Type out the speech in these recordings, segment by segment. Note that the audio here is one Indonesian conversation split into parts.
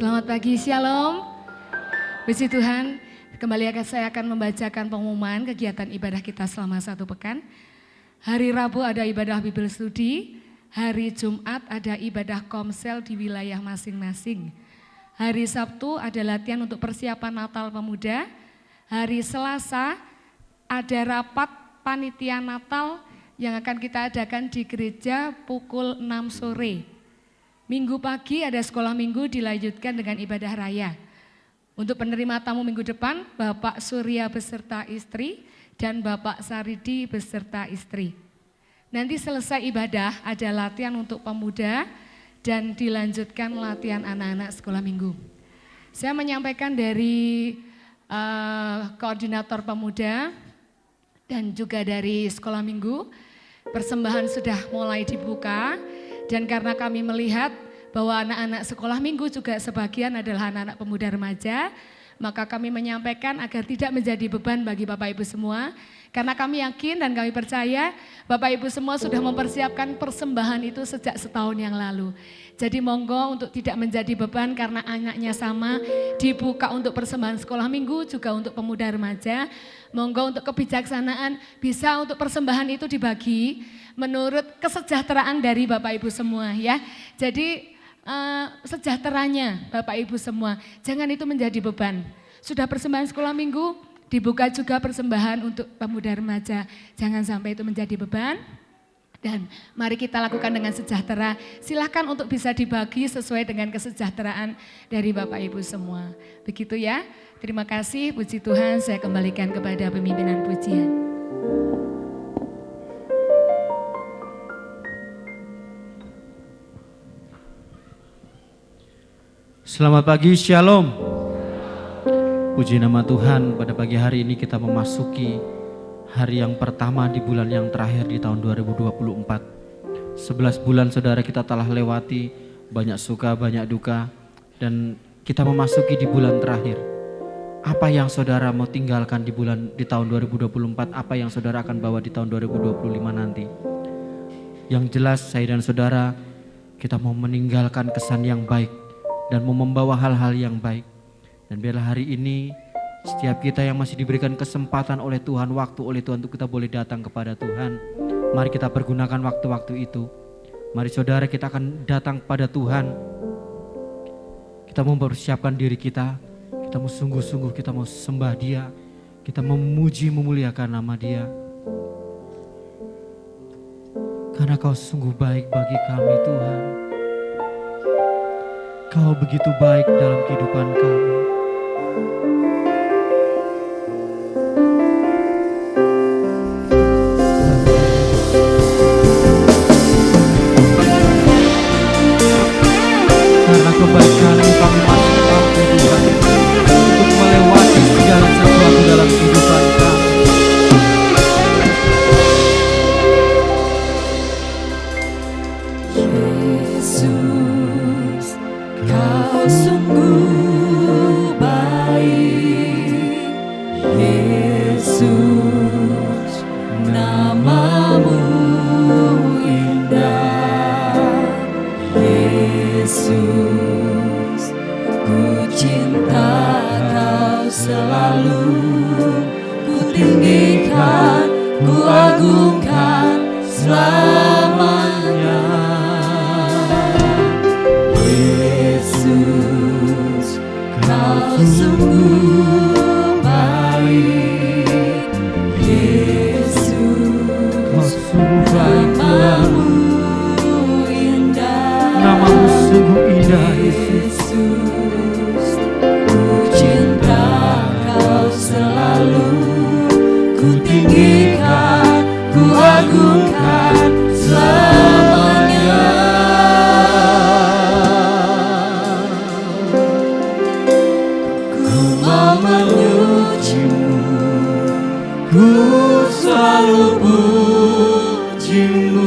Selamat pagi, Shalom. Puji Tuhan, saya akan membacakan pengumuman kegiatan ibadah kita selama satu pekan. Hari Rabu ada ibadah Bible Study, hari Jumat ada ibadah komsel di wilayah masing-masing. Hari Sabtu ada latihan untuk persiapan Natal Pemuda. Hari Selasa ada rapat panitia Natal yang akan kita adakan di gereja pukul 6 sore. Minggu pagi ada sekolah minggu dilanjutkan dengan ibadah raya. Untuk penerima tamu minggu depan, Bapak Surya beserta istri dan Bapak Saridi beserta istri. Nanti selesai ibadah ada latihan untuk pemuda dan dilanjutkan latihan anak-anak sekolah minggu. Saya menyampaikan dari koordinator pemuda dan juga dari sekolah minggu, persembahan sudah mulai dibuka. Dan karena kami melihat bahwa anak-anak sekolah minggu juga sebagian adalah anak-anak pemuda remaja, maka kami menyampaikan agar tidak menjadi beban bagi Bapak Ibu semua. Karena kami yakin dan kami percaya Bapak Ibu semua sudah mempersiapkan persembahan itu sejak setahun yang lalu. Jadi monggo untuk tidak menjadi beban karena anaknya sama, dibuka untuk persembahan sekolah minggu juga untuk pemuda remaja. Monggo untuk kebijaksanaan bisa untuk persembahan itu dibagi menurut kesejahteraan dari Bapak Ibu semua ya. Jadi sejahteranya Bapak Ibu semua, jangan itu menjadi beban. Sudah persembahan sekolah minggu, dibuka juga persembahan untuk pemuda remaja. Jangan sampai itu menjadi beban. Dan mari kita lakukan dengan sejahtera. Silahkan untuk bisa dibagi sesuai dengan kesejahteraan dari Bapak Ibu semua. Begitu ya. Terima kasih, puji Tuhan. Saya kembalikan kepada pemimpinan pujian. Selamat pagi, Shalom. Puji nama Tuhan, pada pagi hari ini kita memasuki hari yang pertama di bulan yang terakhir di tahun 2024. 11 bulan saudara kita telah lewati, banyak suka, banyak duka, dan kita memasuki di bulan terakhir. Apa yang saudara mau tinggalkan di tahun 2024, apa yang saudara akan bawa di tahun 2025 nanti. Yang jelas saya dan saudara, kita mau meninggalkan kesan yang baik dan mau membawa hal-hal yang baik. Dan biarlah hari ini setiap kita yang masih diberikan kesempatan oleh Tuhan, waktu oleh Tuhan untuk kita boleh datang kepada Tuhan. Mari kita pergunakan waktu-waktu itu. Mari saudara, kita akan datang kepada Tuhan. Kita mau mempersiapkan diri kita. Kita mau sungguh-sungguh, kita mau sembah Dia. Kita memuji, memuliakan nama Dia. Karena Kau sungguh baik bagi kami Tuhan. Kau begitu baik dalam kehidupan kami. Karena kebaikan-Mu kami masih mampu Tuhan untuk melewati segala sesuatu dalam kehidupan kami. Yesus, Kau sungguh baik. Yesus, nama-Mu indah. Yesus, ku cinta Kau selalu. Ku tinggikan, ku agungkan selamanya. Yesus, Kau sungguh baik. Yesus, Kau sungguh baik Tuhan. nama-Mu indah. Nama-Mu sungguh indah Yesus. Yesus, ku cinta Kau selalu. Ku tinggikan, ku agungkan selamanya. Ku mau memuji-Mu, ku selalu puji-Mu.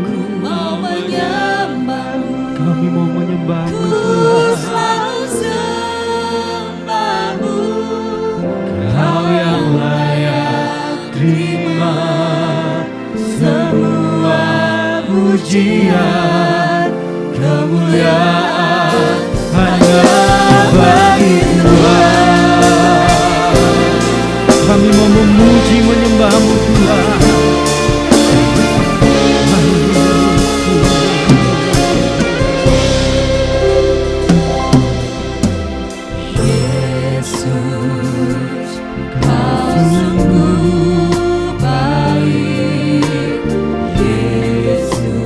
Ku mau menyembah-Mu, Kami mau menyembah-Mu ku Tuhan. selalu sembah-Mu. Kau yang layak terima semua pujian, kemuliaan hanya bagi Tuhan. Kami mau memuji menyembah-Mu Tuhan. Yesus, Kau sungguh baik. Yesus,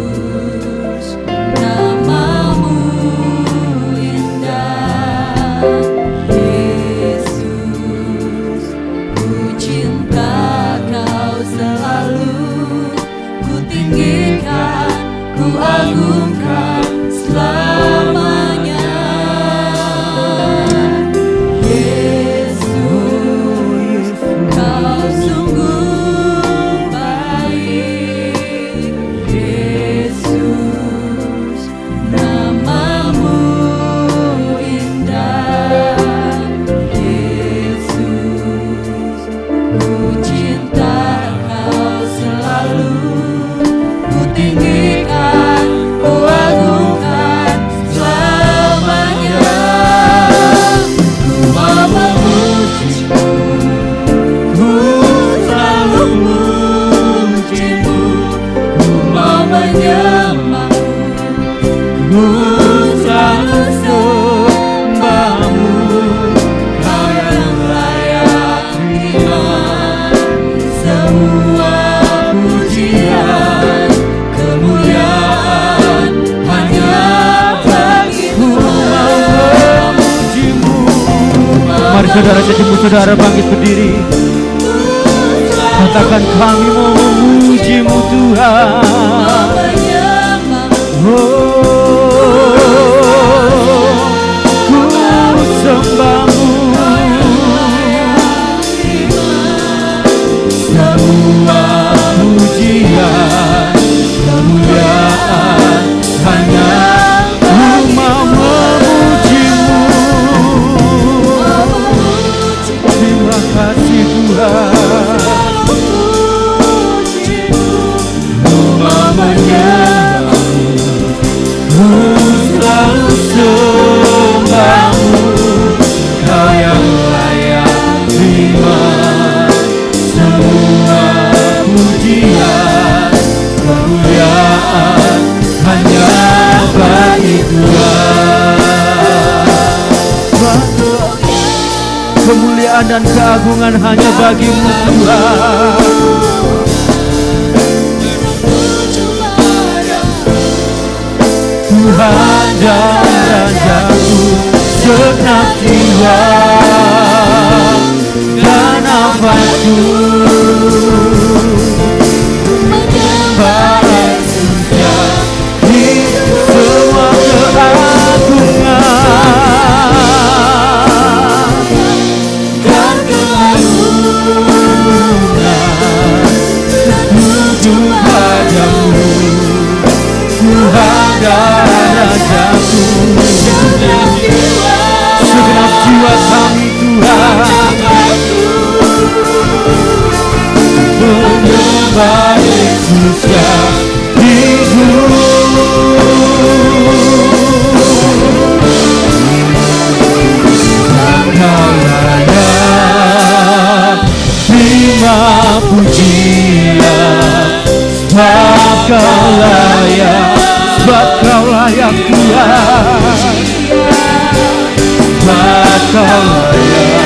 nama-Mu indah. Yesus, ku cinta Kau selalu, ku tinggikan, ku agungkan selamanya. Yesus, Kau sungguh baik. Yesus, nama-Mu indah. Yesus, ku cinta Kau selalu, ku tinggikan, ku agungkan selamanya. Ku mau memuji-Mu, ku selalu memuji-Mu. Ku mau menyembah-Mu, ku selalu sembah-Mu. Kau yang layak terima semua pujian, kemuliaan hanya bagi-Mu. Mari saudara sejumlah saudara bangkit berdiri. Katakan kami mau memuji-Mu Tuhan. Ku sembah-Mu. Semua pujian, kemuliaan hanya Ku mau memuji-Mu. Terima kasih Tuhan. Ku mau menyembah-Mu, ku selalu sembah-Mu. Kau yang layak terima semua pujian, kemuliaan hanya bagi Tuhan. Kemuliaan dan keagungan hanya bagi-Mu Tuhan. Tuhan dan Rajaku, segenap jiwa dan nafasku menyembah Yesusnya di semua keagungan dan keagungan tertuju padamu. Tuhan dan Rajaku, segenap jiwa kami Tuhan menyembah Yesusnya hidup. Kau layak terima pujian, sebab Kau layak, sebab Kau layak Tuhan, sebab Kau layak.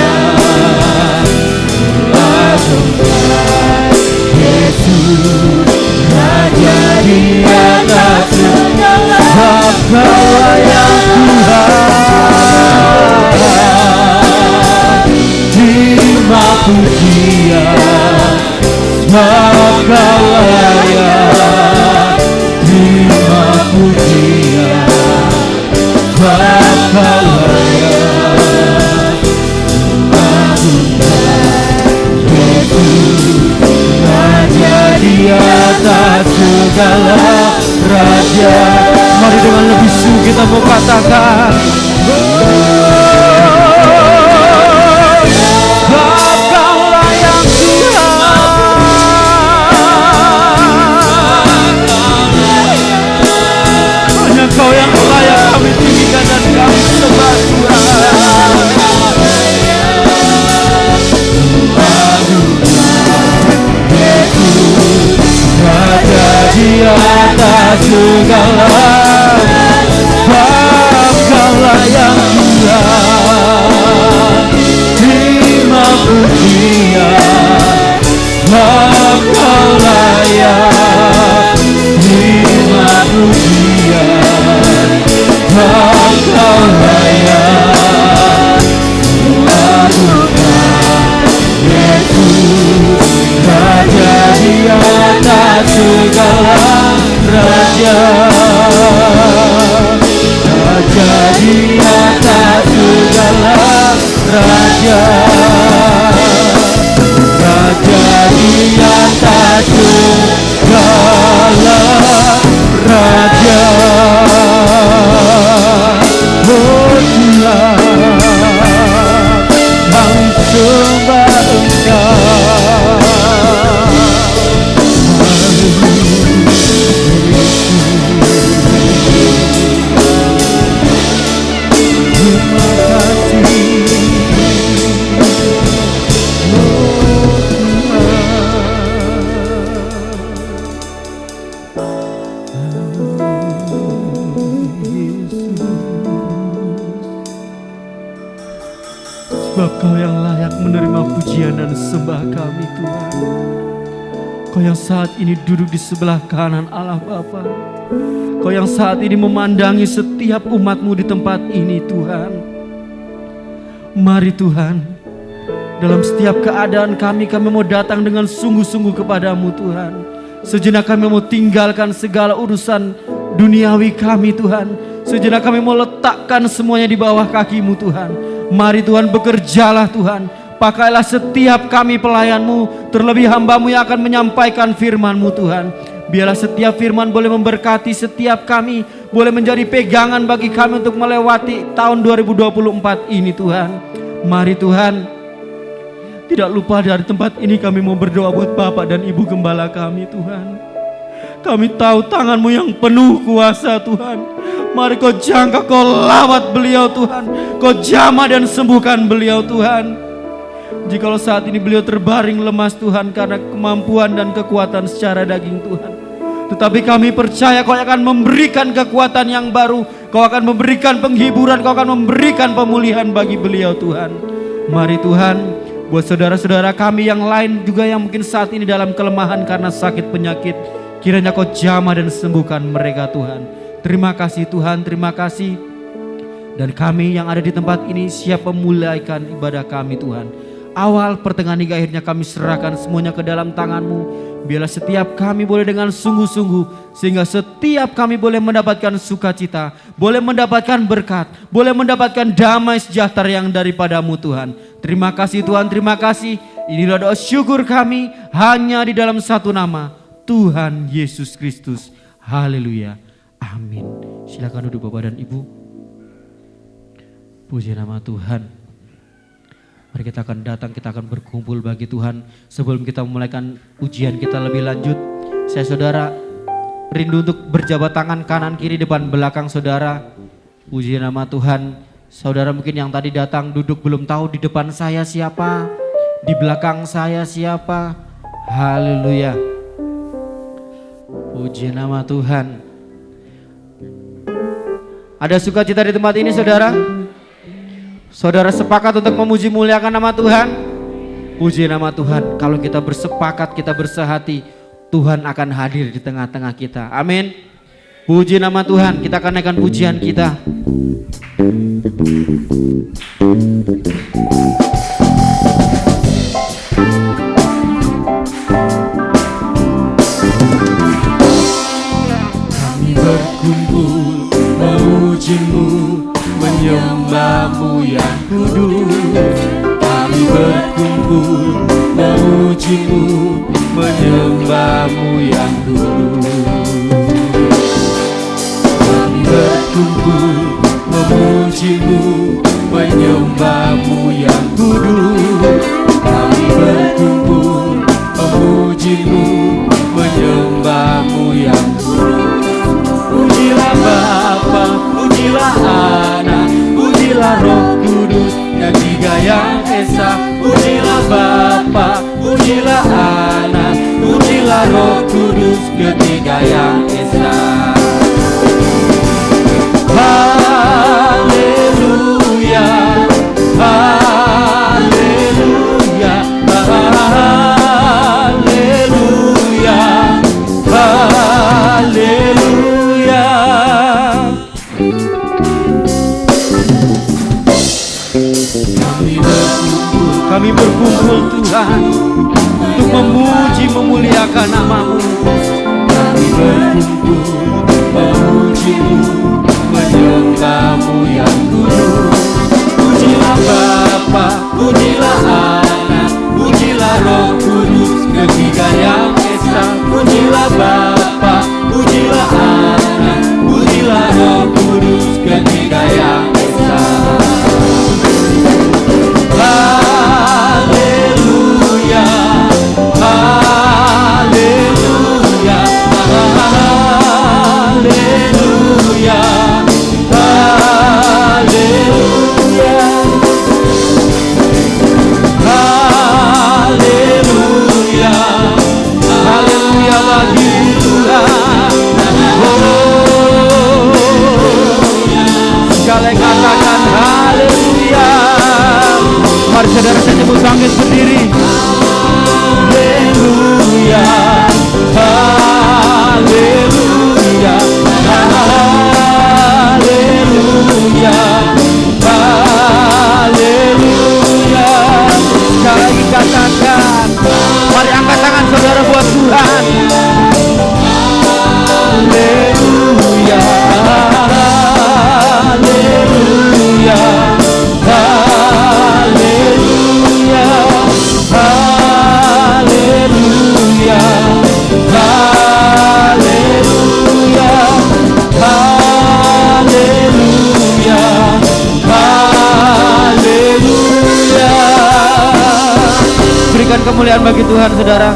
Yesus Raja di atas segala, sebab Kau layak Tuhan. Terima pujian, sebab Kau layak. Terima pujian, sebab Kau layak. Yesus Raja di atas segala raja. Mari dengan lebih sungguh kita mau katakan, sebab Kau layak Tuhan. Hanya Kau yang layak kami tinggikan dan kami sembah. segala, sebab Kau layak Tuhan. Terima pujian, sebab Kau layak. Terima pujian, sebab Kau layak. Yesus, Raja di atas segala raja, Raja di atas segala raja, Raja di atas segala raja. Oh Tuhan, kami sembah Engkau. Terima kasih, sebab Kau yang layak menerima pujian dan sembah kami Tuhan. Kau yang saat ini duduk di sebelah kanan Allah Bapa. Kau yang saat ini memandangi setiap umat-Mu di tempat ini Tuhan. Mari Tuhan, dalam setiap keadaan kami mau datang dengan sungguh-sungguh kepadamu Tuhan. Sejenak kami mau tinggalkan segala urusan duniawi kami Tuhan. Sejenak kami mau letakkan semuanya di bawah kaki-Mu Tuhan. Mari Tuhan, bekerjalah Tuhan. Pakailah setiap kami pelayan-Mu, terlebih hamba-Mu yang akan menyampaikan firman-Mu Tuhan. Biarlah setiap firman boleh memberkati setiap kami, boleh menjadi pegangan bagi kami untuk melewati tahun 2024 ini Tuhan. Mari Tuhan, tidak lupa dari tempat ini kami mau berdoa buat Bapak dan Ibu Gembala kami Tuhan. Kami tahu tangan-Mu yang penuh kuasa Tuhan. Mari Kau jangka, Kau lawat beliau Tuhan. Kau jamah dan sembuhkan beliau Tuhan. Jikalau saat ini beliau terbaring lemas Tuhan karena kemampuan dan kekuatan secara daging Tuhan, tetapi kami percaya Kau akan memberikan kekuatan yang baru. Kau akan memberikan penghiburan, Kau akan memberikan pemulihan bagi beliau Tuhan. Mari Tuhan, buat saudara-saudara kami yang lain juga yang mungkin saat ini dalam kelemahan karena sakit penyakit, kiranya Kau jamah dan sembuhkan mereka Tuhan. Terima kasih Tuhan, terima kasih. Dan kami yang ada di tempat ini siap memulaikan ibadah kami Tuhan. Awal, pertengahan hingga akhirnya kami serahkan semuanya ke dalam tangan-Mu. Biarlah setiap kami boleh dengan sungguh-sungguh, sehingga setiap kami boleh mendapatkan sukacita, boleh mendapatkan berkat, boleh mendapatkan damai sejahtera yang daripada-Mu Tuhan. Terima kasih Tuhan, terima kasih. Inilah doa syukur kami hanya di dalam satu nama, Tuhan Yesus Kristus. Haleluya, amin. Silakan duduk Bapak dan Ibu. Puji nama Tuhan. Mari kita akan datang, kita akan berkumpul bagi Tuhan. Sebelum kita memulaikan ujian kita lebih lanjut, saya saudara rindu untuk berjabat tangan kanan kiri depan belakang saudara. Puji nama Tuhan. Saudara mungkin yang tadi datang duduk belum tahu di depan saya siapa, di belakang saya siapa. Haleluya. Puji nama Tuhan. Ada sukacita di tempat ini saudara? Saudara sepakat untuk memuji muliakan nama Tuhan? Puji nama Tuhan. Kalau kita bersepakat, kita bersehati, Tuhan akan hadir di tengah-tengah kita. Amin. Puji nama Tuhan. Kita akan naikkan pujian kita. Kami berkumpul memuji-Mu, menyembah-Mu yang kudus. Kami berkumpul memuji-Mu, menyembah-Mu yang kudus. Kami berkumpul memuji-Mu, menyembah-Mu yang kudus. Kami berkumpul memuji-Mu, menyembah-Mu yang kudus. Pujilah Bapa, pujilah Anak, pujilah Roh Kudus, yang tiga yang esa. Pujilah Bapa, pujilah Anak, pujilah Roh Kudus, ketiga yang esa. berkumpul Tuhan untuk memuji memuliakan nama-Mu. Kami berkumpul memuji-Mu, menyembah-Mu yang kudus. Pujilah Bapa, pujilah Anak, pujilah Roh Kudus, ketiga yang esa. Pujilah Bapa, pujilah Anak, pujilah Roh Kudus, ketiga yang esa. Haleluya, haleluya, haleluya, haleluya, haleluya, haleluya bagi Tuhan. Oh, sekali katakan haleluya. Mari saudara saya sebut bangkit berdiri. Haleluya, haleluya, haleluya, haleluya. Sekali lagi katakan. Mari angkat tangan saudara buat Tuhan. Haleluya, haleluya, haleluya, haleluya, haleluya, haleluya, haleluya. Berikan kemuliaan bagi Tuhan saudara.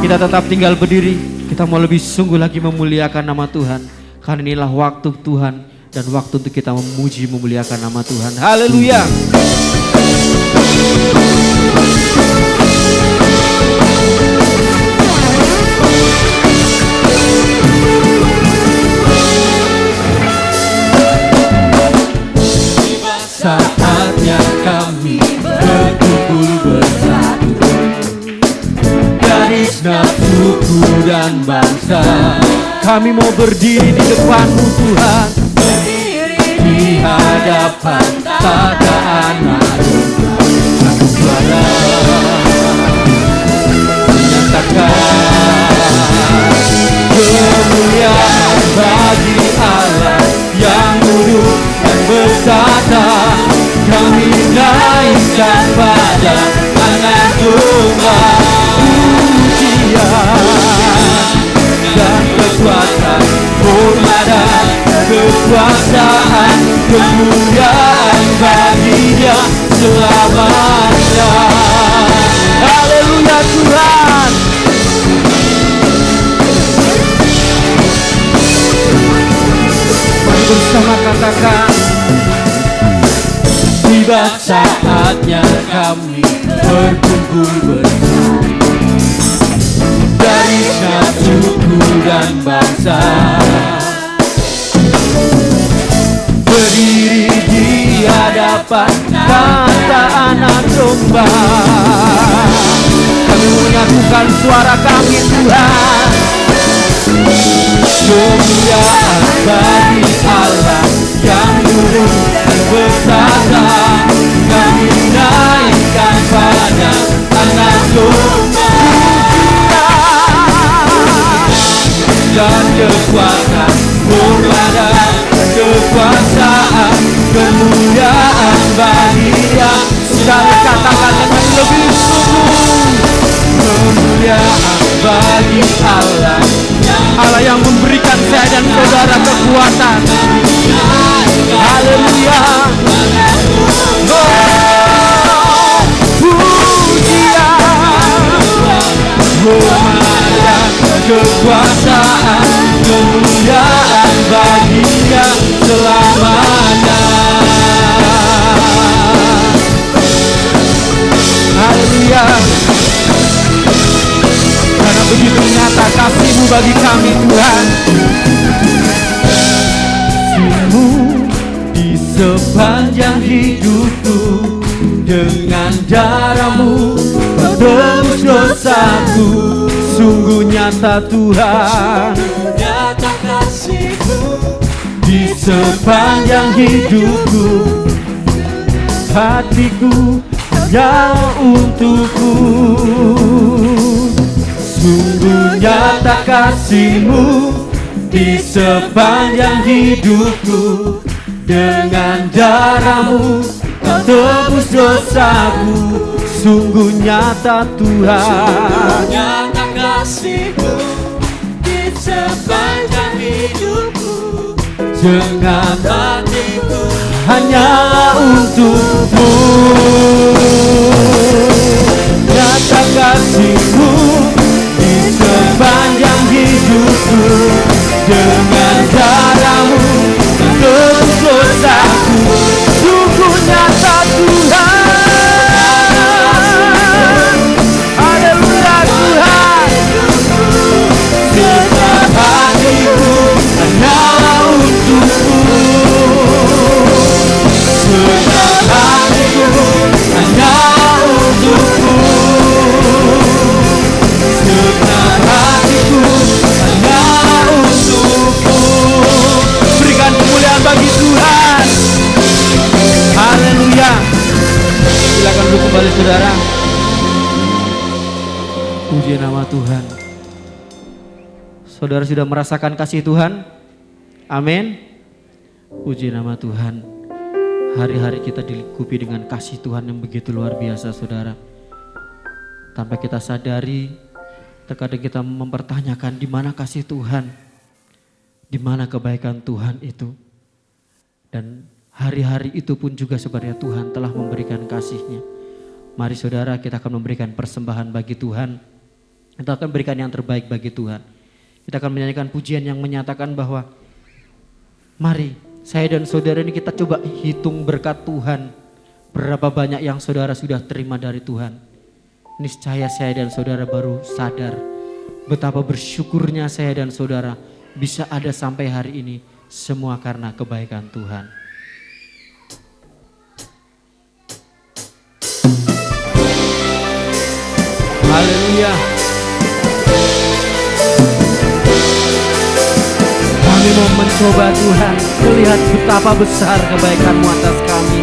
Kita tetap tinggal berdiri. Kita mau lebih sungguh lagi memuliakan nama Tuhan. Karena inilah waktu Tuhan dan waktu untuk kita memuji memuliakan nama Tuhan. Haleluya. Saatnya kami berkumpul bersatu dari segenap suku dan bangsa. Kami mau berdiri di depan-Mu Tuhan. Di hadapan tata anak satu suara menyatakan kemuliaan bagi Allah yang duduk dan bersata. Kami naikkan pada Anak Domba pujian dan kekuatan, hormat dan kekuasaan, kemuliaan bagi Dia selamanya. Haleluya Tuhan. Mari bersama katakan. Tiba saatnya kami berkumpul bersama dari segenap suku dan bangsa, berdiri di hadapan Kata Anak Domba. Kami menyatukan suara kami Tuhan. kemuliaan bagi Allah yang duduk dan bersata. Kami naikkan pada Anak Domba dan kekuatan, hormat dan kekuasaan, kemuliaan bagi Dia. Sekali katakan dengan lebih sungguh. Kemuliaan bagi Allah, Allah yang memberikan saya dan saudara kekuatan. Haleluya. Oh, pujian, hormat dan kekuasaan, kemuliaan bagi Dia selamanya. haleluya. Karena begitu nyata kasih-Mu bagi kami Tuhan. Kasih-Mu di sepanjang hidupku, dengan darah-Mu Kau tebus dosaku. Sungguh nyata Tuhan. Nyata kasih-Mu di sepanjang hidupku, hatiku hanya untukku. Sungguh nyata kasih-Mu di sepanjang hidupku. Dengan darah-Mu Kau tebus dosaku. Sungguh nyata Tuhan, nyata kasih-Mu di sepanjang hidupku. Dengan hatiku hanya untuk-Mu. Nyata kasih-Mu di sepanjang hidupku. Dengan darah-Mu tebus dosaku. Sungguh nyata Tuhan. Haleluya Tuhan. Segala hatiku hanya untuk-Mu. Segala hatiku hanya untuk-Mu. Segala hatiku hanya untuk-Mu. Berikan kemuliaan bagi Tuhan. Haleluya. Silakan duduk kembali saudara. Puji nama Tuhan. Saudara sudah merasakan kasih Tuhan? Amin. Puji nama Tuhan. Hari-hari kita dilingkupi dengan kasih Tuhan yang begitu luar biasa saudara. Tanpa kita sadari, terkadang kita mempertanyakan di mana kasih Tuhan, di mana kebaikan Tuhan itu. Dan hari-hari itu pun juga sebenarnya Tuhan telah memberikan kasih-Nya. Mari saudara, kita akan memberikan persembahan bagi Tuhan. Kita akan berikan yang terbaik bagi Tuhan. Kita akan menyanyikan pujian yang menyatakan bahwa mari saya dan saudara ini kita coba hitung berkat Tuhan. Berapa banyak yang saudara sudah terima dari Tuhan. Niscaya saya dan saudara baru sadar betapa bersyukurnya saya dan saudara bisa ada sampai hari ini. Semua karena kebaikan Tuhan. Haleluya. Kami mau mencoba Tuhan, melihat betapa besar kebaikan-Mu atas kami.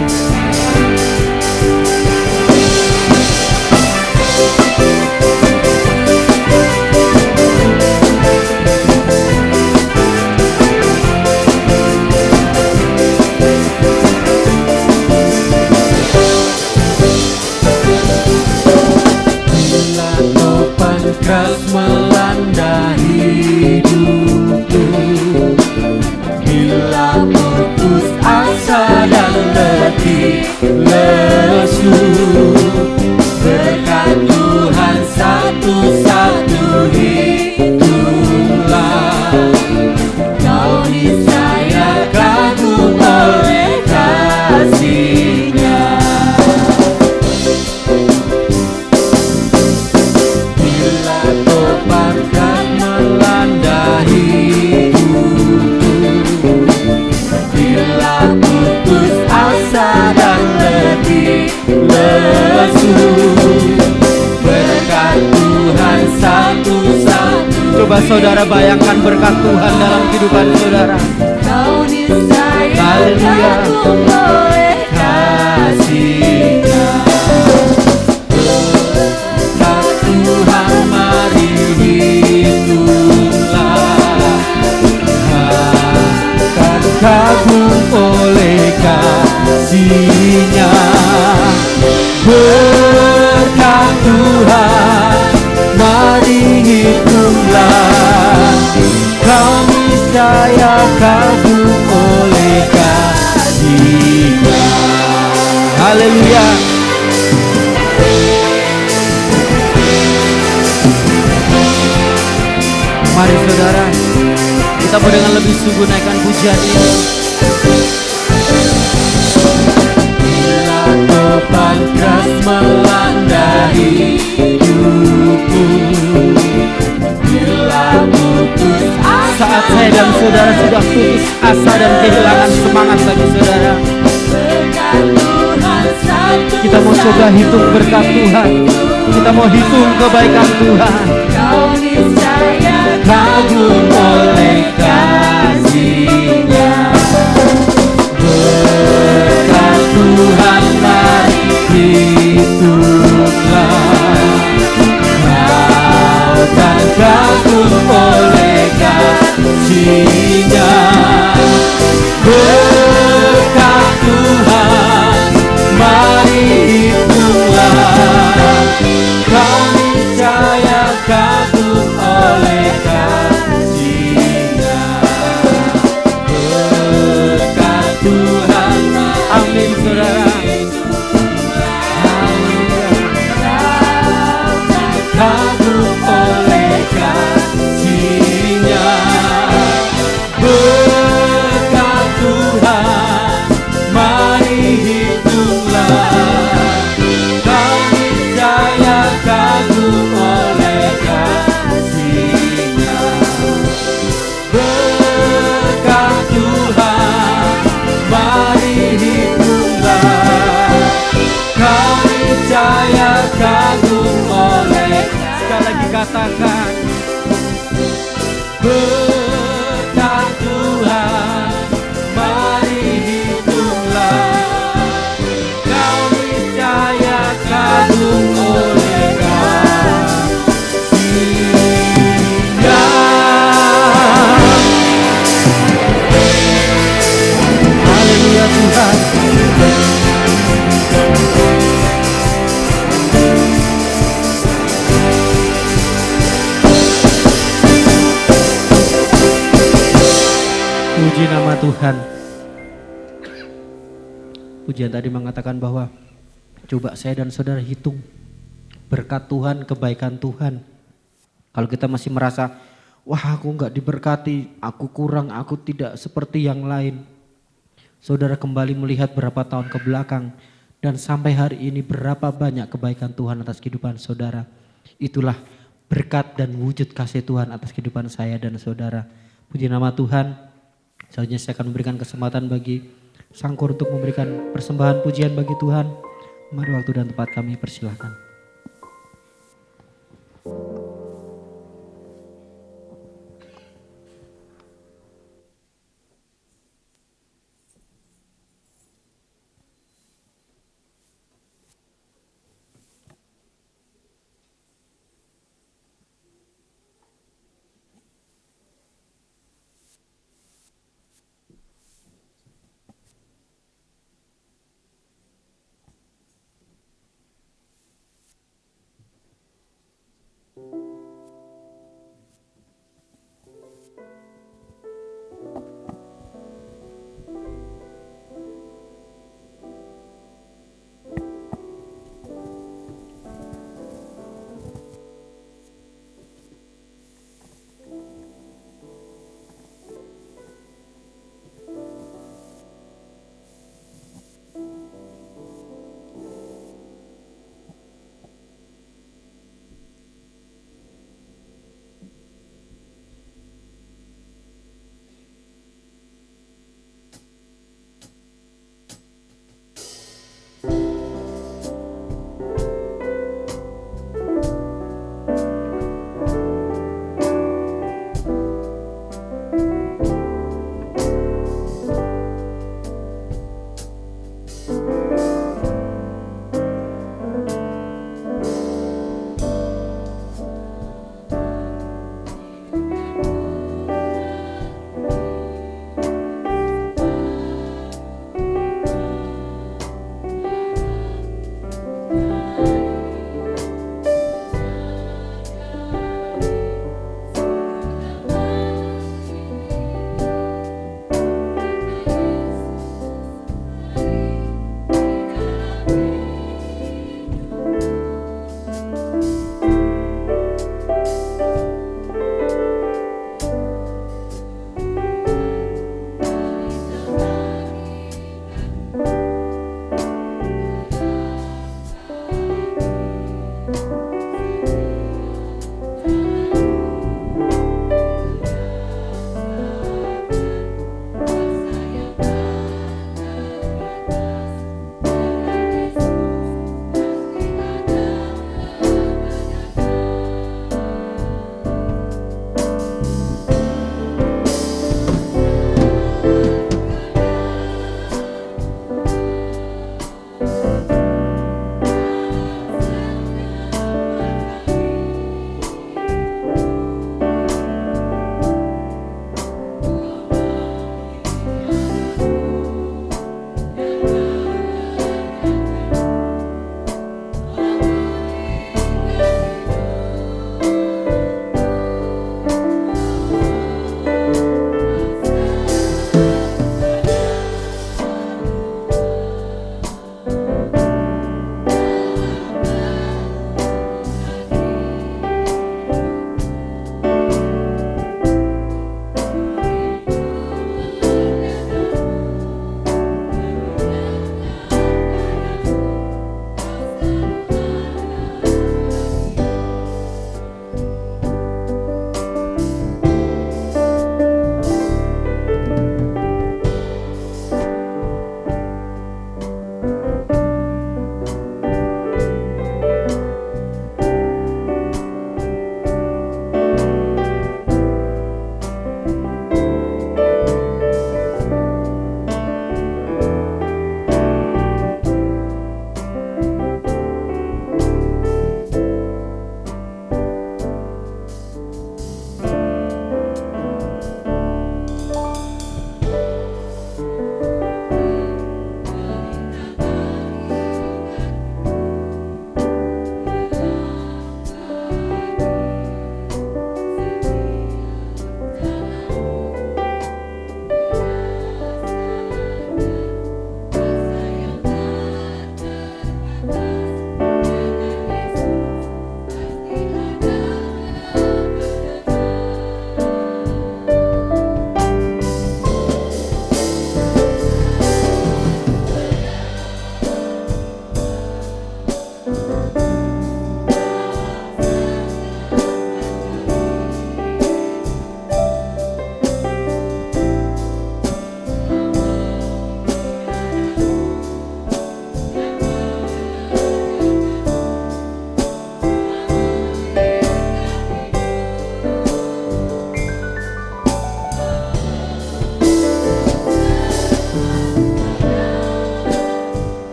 Bila topan keras melanda hidupku, bila putus asa dan letih lesu, berkat Tuhan satu-satu hitunglah. Kau niscaya kagum oleh kasih-Nya. Bila topan keras melanda hidupku, bila putus asa dan letih lesu, berkat Tuhan satu-satu. Coba saudara bayangkan berkat Tuhan dalam kehidupan saudara. Kau niscaya kagum oleh kasih-Nya. Berkat Tuhan mari hitunglah, akan kagum oleh kasih-Nya. Berkat Tuhan mari hitunglah, kau niscaya kagum oleh kasih-Nya. Haleluya. Mari saudara, kita mau dengan lebih sungguh naikkan pujian ini. Bila topan keras melanda hidupku, bila putus asa. Saat saya dan saudara sudah putus asa dan kehilangan semangat bagi saudara, kita mau coba hitung berkat Tuhan. Kita mau hitung kebaikan Tuhan. Kau niscaya kagum oleh kasih-Nya. Berkat Tuhan mari hitunglah, sekali lagi katakan, berkat Tuhan, mari hitunglah, kau niscaya kagum oleh kasih-Nya. Haleluya Tuhan. Puji nama Tuhan. Pujian tadi mengatakan bahwa coba saya dan saudara hitung berkat Tuhan, kebaikan Tuhan. Kalau kita masih merasa, wah aku nggak diberkati, aku kurang, aku tidak seperti yang lain. Saudara kembali melihat berapa tahun ke belakang dan sampai hari ini berapa banyak kebaikan Tuhan atas kehidupan saudara. Itulah berkat dan wujud kasih Tuhan atas kehidupan saya dan saudara. Puji nama Tuhan. Selanjutnya saya akan memberikan kesempatan bagi Sangkur untuk memberikan persembahan pujian bagi Tuhan. Mari waktu dan tempat kami persilahkan.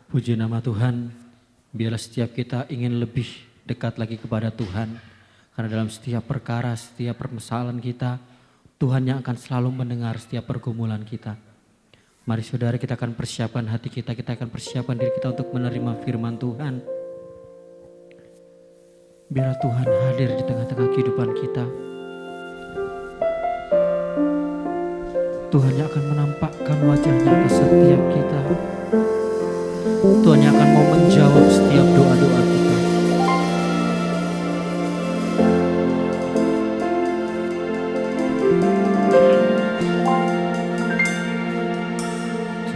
Puji nama Tuhan, biarlah setiap kita ingin lebih dekat lagi kepada Tuhan. Karena dalam setiap perkara, setiap permasalahan kita, Tuhan yang akan selalu mendengar setiap pergumulan kita. Mari saudara, kita akan persiapkan hati kita akan persiapkan diri kita untuk menerima firman Tuhan. Biarlah Tuhan hadir di tengah-tengah kehidupan kita. Tuhan yang akan menampakkan wajahnya ke setiap kita. Tuhan yang akan mau menjawab setiap doa-doa kita.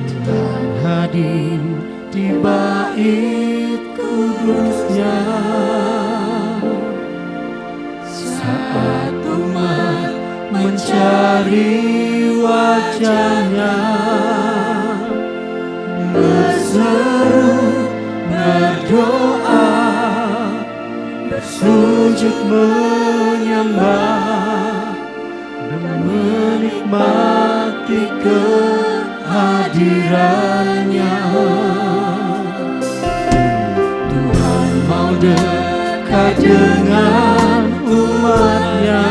Tuhan hadir di bait kudus-Nya saat umat mencari wajah-Nya, berseru, berdoa, bersujud menyembah dan menikmati kehadiran-Nya. Tuhan mau dekat dengan umat-Nya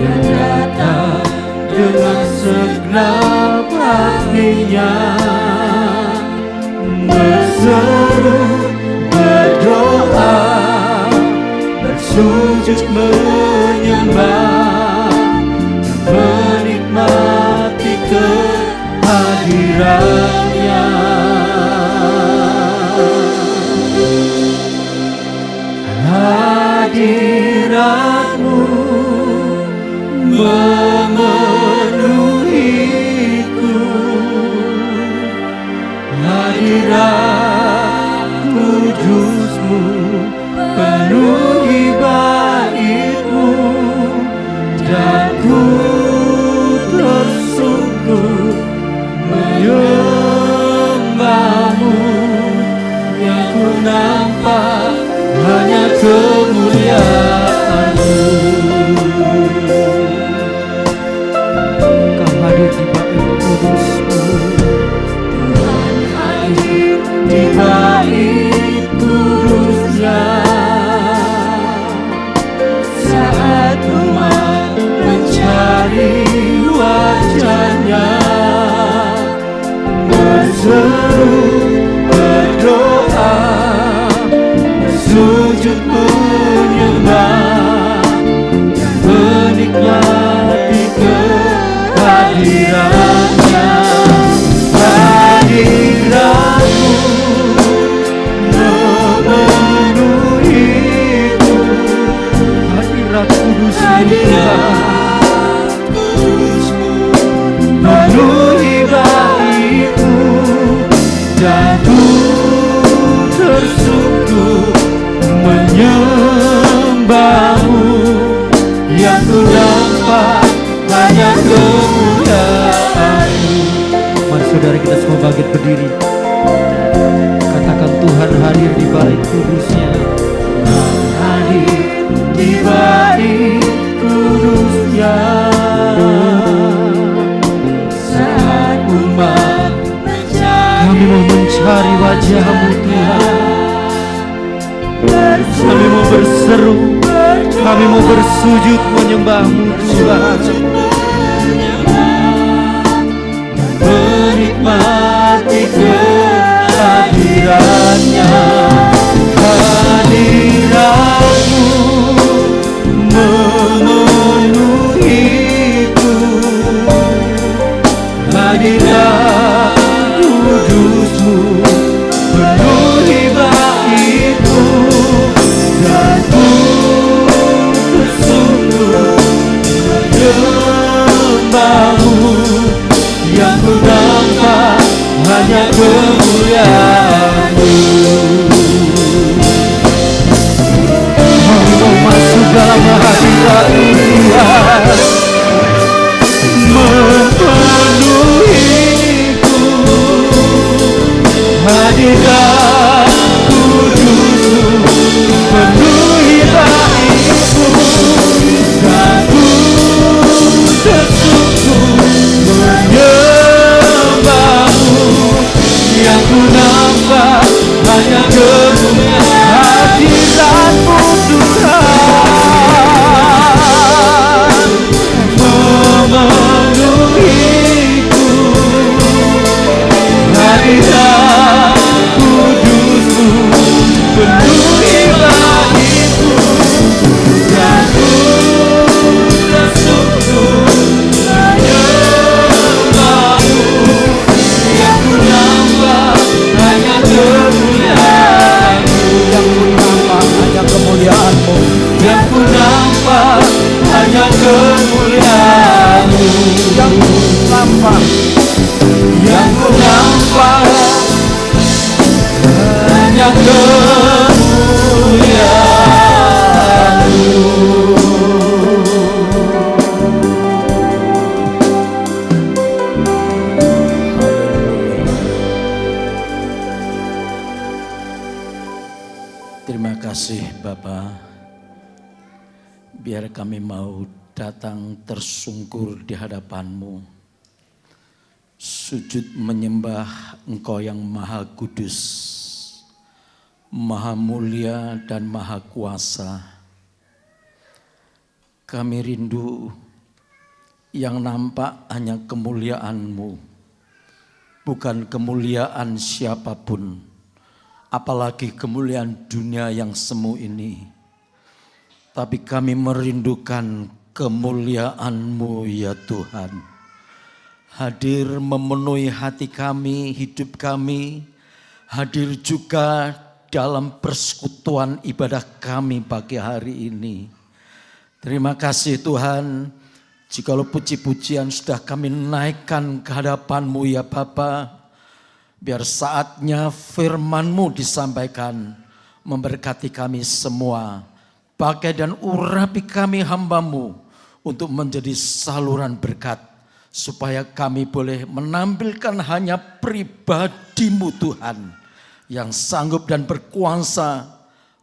yang datang dengan segenap hatinya, berseru, berdoa, bersujud menyembah dan menikmati kehadiran-Nya. Hadirat-Mu memenuhiku, hadirat kudus-Mu penuhi bait-Mu, dan ku tersungkur menyembah-Mu. Yang ku nampak hanya kemuliaan-Mu. Kau hadir di bait kudus-Mu, Tuhan hadir di bait kudus-Nya saat umat mencari wajah-Nya, berseru, berdoa, bersujud menyembah dan menikmati kehadiran-Nya. Hadirat-Mu memenuhiku, hadirat kudus-Mu penuhi bait-Mu, dan ku tersungkur menyembah-Mu. Yang ku nampak hanya kemuliaan-Mu. Mari saudara, kita semua bangkit berdiri, katakan Tuhan hadir di bait kudus-Nya. Tuhan hadir di bait kudus-Nya saat umat kami mau mencari wajah-Mu Tuhan. Kami mau berseru, kami mau bersujud menyembah-Mu Tuhan, menikmati kehadiran-Nya. Hadirat-Mu memenuhiku, hadirat kudus-Mu penuhi bait-Mu, dan ku bersungkur menyembah-Mu. Yang ku nampak hanya kemuliaan-Mu. Kami mau masuk dalam hadirat-Mu Tuhan, memenuhi nampak, yang ku nampak hanya Terima kasih Bapa, biar kami mau datang tersungkur di hadapan-Mu, sujud menyembah Engkau yang Maha Kudus, Maha Mulia dan Maha Kuasa. Kami rindu yang nampak hanya kemuliaan-Mu, bukan kemuliaan siapapun, apalagi kemuliaan dunia yang semu ini. Tapi kami merindukan kemuliaan-Mu ya Tuhan. Hadir memenuhi hati kami, hidup kami. Hadir juga dalam persekutuan ibadah kami pagi hari ini. Terima kasih Tuhan. Jikalau puji-pujian sudah kami naikkan ke hadapan-Mu ya Bapa, biar saatnya firman-Mu disampaikan, memberkati kami semua. Pakai dan urapi kami hamba-Mu untuk menjadi saluran berkat, supaya kami boleh menampilkan hanya pribadi-Mu Tuhan, yang sanggup dan berkuasa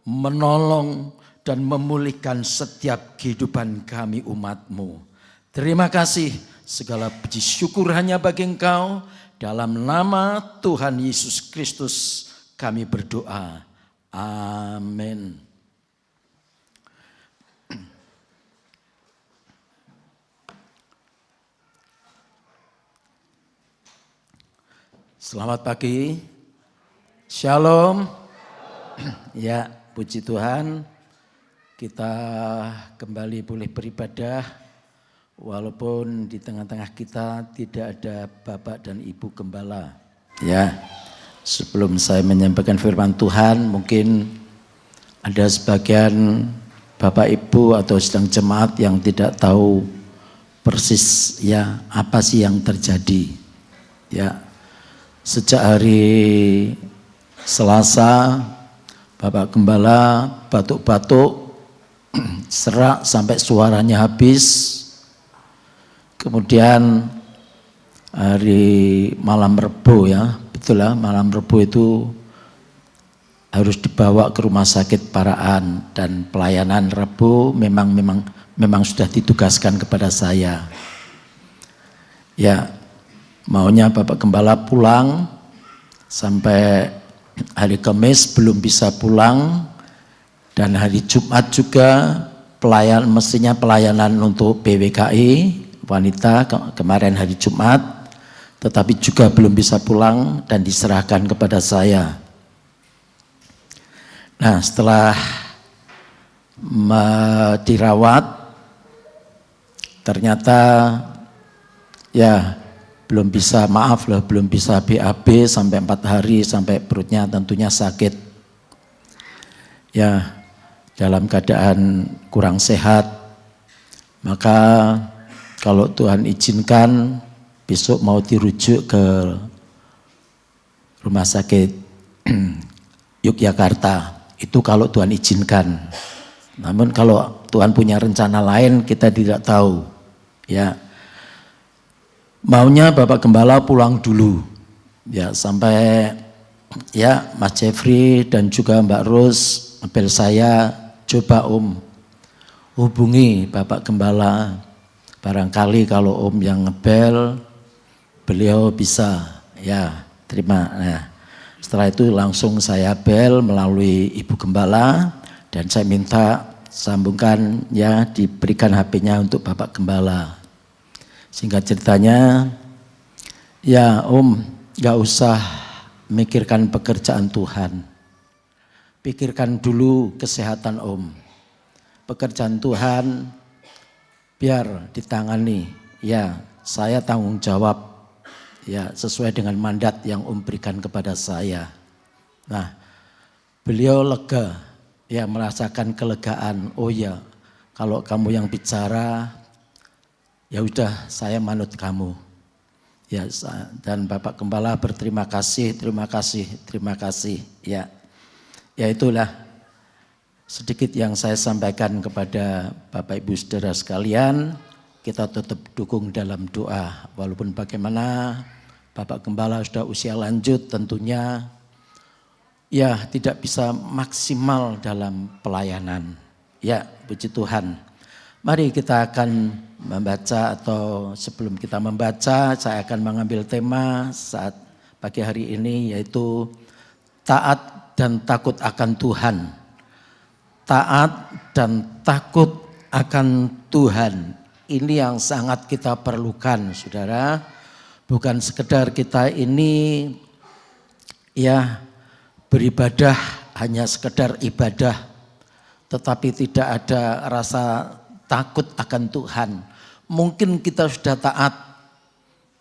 menolong dan memulihkan setiap kehidupan kami umat-Mu. Terima kasih, segala puji syukur hanya bagi Engkau. Dalam nama Tuhan Yesus Kristus kami berdoa. Amin. Selamat pagi. Shalom. Ya, puji Tuhan. Kita kembali boleh beribadah. Walaupun di tengah-tengah kita tidak ada Bapak dan Ibu Gembala. Ya, sebelum saya menyampaikan firman Tuhan, mungkin ada sebagian Bapak Ibu atau sedang jemaat yang tidak tahu persis ya apa sih yang terjadi. Ya, sejak hari Selasa, Bapak Gembala batuk-batuk, serak sampai suaranya habis. Kemudian hari malam Rebo ya, betul lah, malam Rebo itu harus dibawa ke rumah sakit Paraan, dan pelayanan Rebo memang sudah ditugaskan kepada saya. Ya, maunya Bapak Gembala pulang, sampai hari Kamis belum bisa pulang, dan hari Jumat juga mestinya pelayanan untuk BWKI wanita kemarin hari Jumat, tetapi juga belum bisa pulang dan diserahkan kepada saya. Nah, setelah dirawat, ternyata ya belum bisa BAB sampai 4 hari, sampai perutnya tentunya sakit. Ya, dalam keadaan kurang sehat, maka kalau Tuhan izinkan besok mau dirujuk ke rumah sakit Yogyakarta. Itu kalau Tuhan izinkan. Namun kalau Tuhan punya rencana lain kita tidak tahu. Ya, maunya Bapak Gembala pulang dulu. Ya, sampai ya Mas Jeffrey dan juga Mbak Rose, apel saya, coba Om hubungi Bapak Gembala. Barangkali kalau Om yang ngebel, beliau bisa ya terima. Nah, setelah itu langsung saya bel melalui Ibu Gembala, dan saya minta sambungkan ya, diberikan HP-nya untuk Bapak Gembala. Singkat ceritanya, ya Om gak usah mikirkan pekerjaan Tuhan, pikirkan dulu kesehatan Om. Pekerjaan Tuhan biar ditangani, ya saya tanggung jawab ya sesuai dengan mandat yang Om berikan kepada saya. Nah, beliau lega, ya merasakan kelegaan. Oh ya, kalau kamu yang bicara, ya udah saya manut kamu. Ya, dan Bapak Gembala berterima kasih, terima kasih, terima kasih. Ya, ya itulah sedikit yang saya sampaikan kepada Bapak Ibu Saudara sekalian. Kita tetap dukung dalam doa, walaupun bagaimana Bapak Gembala sudah usia lanjut tentunya ya tidak bisa maksimal dalam pelayanan. Ya, puji Tuhan. Mari kita akan membaca, atau sebelum kita membaca saya akan mengambil tema saat pagi hari ini, yaitu taat dan takut akan Tuhan. Taat dan takut akan Tuhan. Ini yang sangat kita perlukan, saudara. Bukan sekedar kita ini ya beribadah hanya sekedar ibadah, tetapi tidak ada rasa takut akan Tuhan. Mungkin kita sudah taat,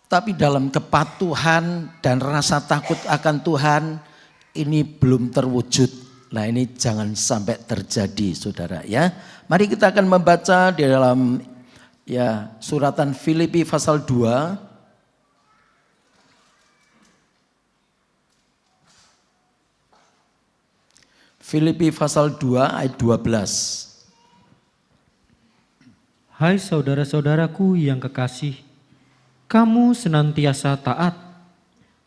tapi dalam kepatuhan dan rasa takut akan Tuhan ini belum terwujud. Nah, ini jangan sampai terjadi, saudara ya. Mari kita akan membaca di dalam ya suratan Filipi pasal 2. Filipi pasal 2 ayat 12. Hai saudara-saudaraku yang kekasih, kamu senantiasa taat.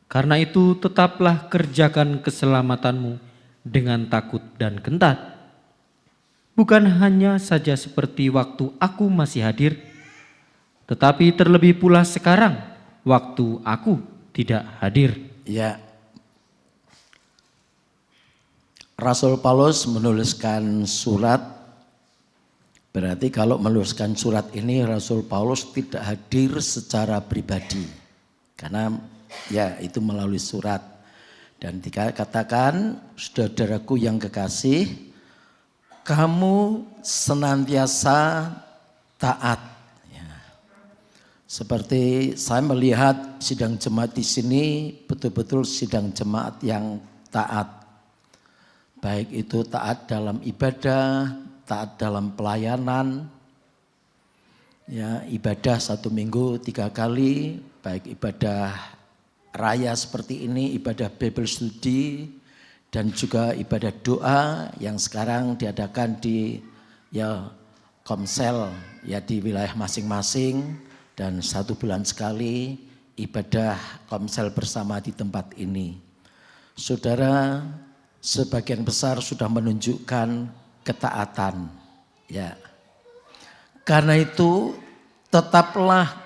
Karena itu tetaplah kerjakan keselamatanmu dengan takut dan gentar. Bukan hanya saja seperti waktu aku masih hadir, tetapi terlebih pula sekarang waktu aku tidak hadir. Ya. Rasul Paulus menuliskan surat. Berarti kalau menuliskan surat ini Rasul Paulus tidak hadir secara pribadi. Karena ya itu melalui surat. Dan dikatakan, saudaraku yang kekasih, kamu senantiasa taat. Ya. Seperti saya melihat sidang jemaat di sini betul-betul sidang jemaat yang taat. Baik itu taat dalam ibadah, taat dalam pelayanan, ya ibadah 1 minggu 3 kali, baik ibadah raya seperti ini, ibadah Bible study, dan juga ibadah doa yang sekarang diadakan di ya komsel ya di wilayah masing-masing, dan 1 bulan sekali ibadah komsel bersama di tempat ini. Saudara, sebagian besar sudah menunjukkan ketaatan, ya. Karena itu tetaplah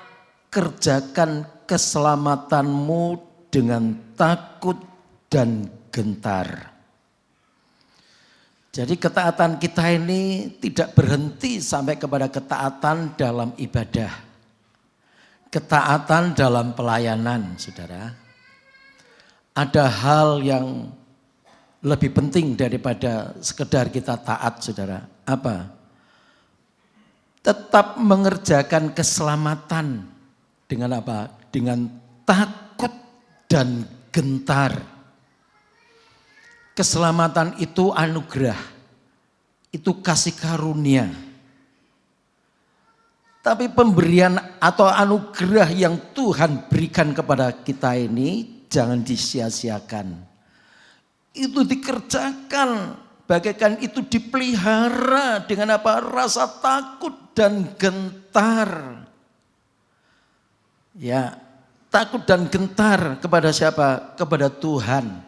kerjakan keselamatanmu dengan takut dan gentar. Jadi ketaatan kita ini tidak berhenti sampai kepada ketaatan dalam ibadah, ketaatan dalam pelayanan, saudara. Ada hal yang lebih penting daripada sekedar kita taat, saudara. Apa? Tetap mengerjakan keselamatan dengan apa? Dengan takut dan gentar. Keselamatan itu anugerah, itu kasih karunia. Tapi pemberian atau anugerah yang Tuhan berikan kepada kita ini jangan disia-siakan. Itu dikerjakan, bagaikan itu dipelihara dengan apa? Rasa takut dan gentar. Ya, takut dan gentar kepada siapa? Kepada Tuhan.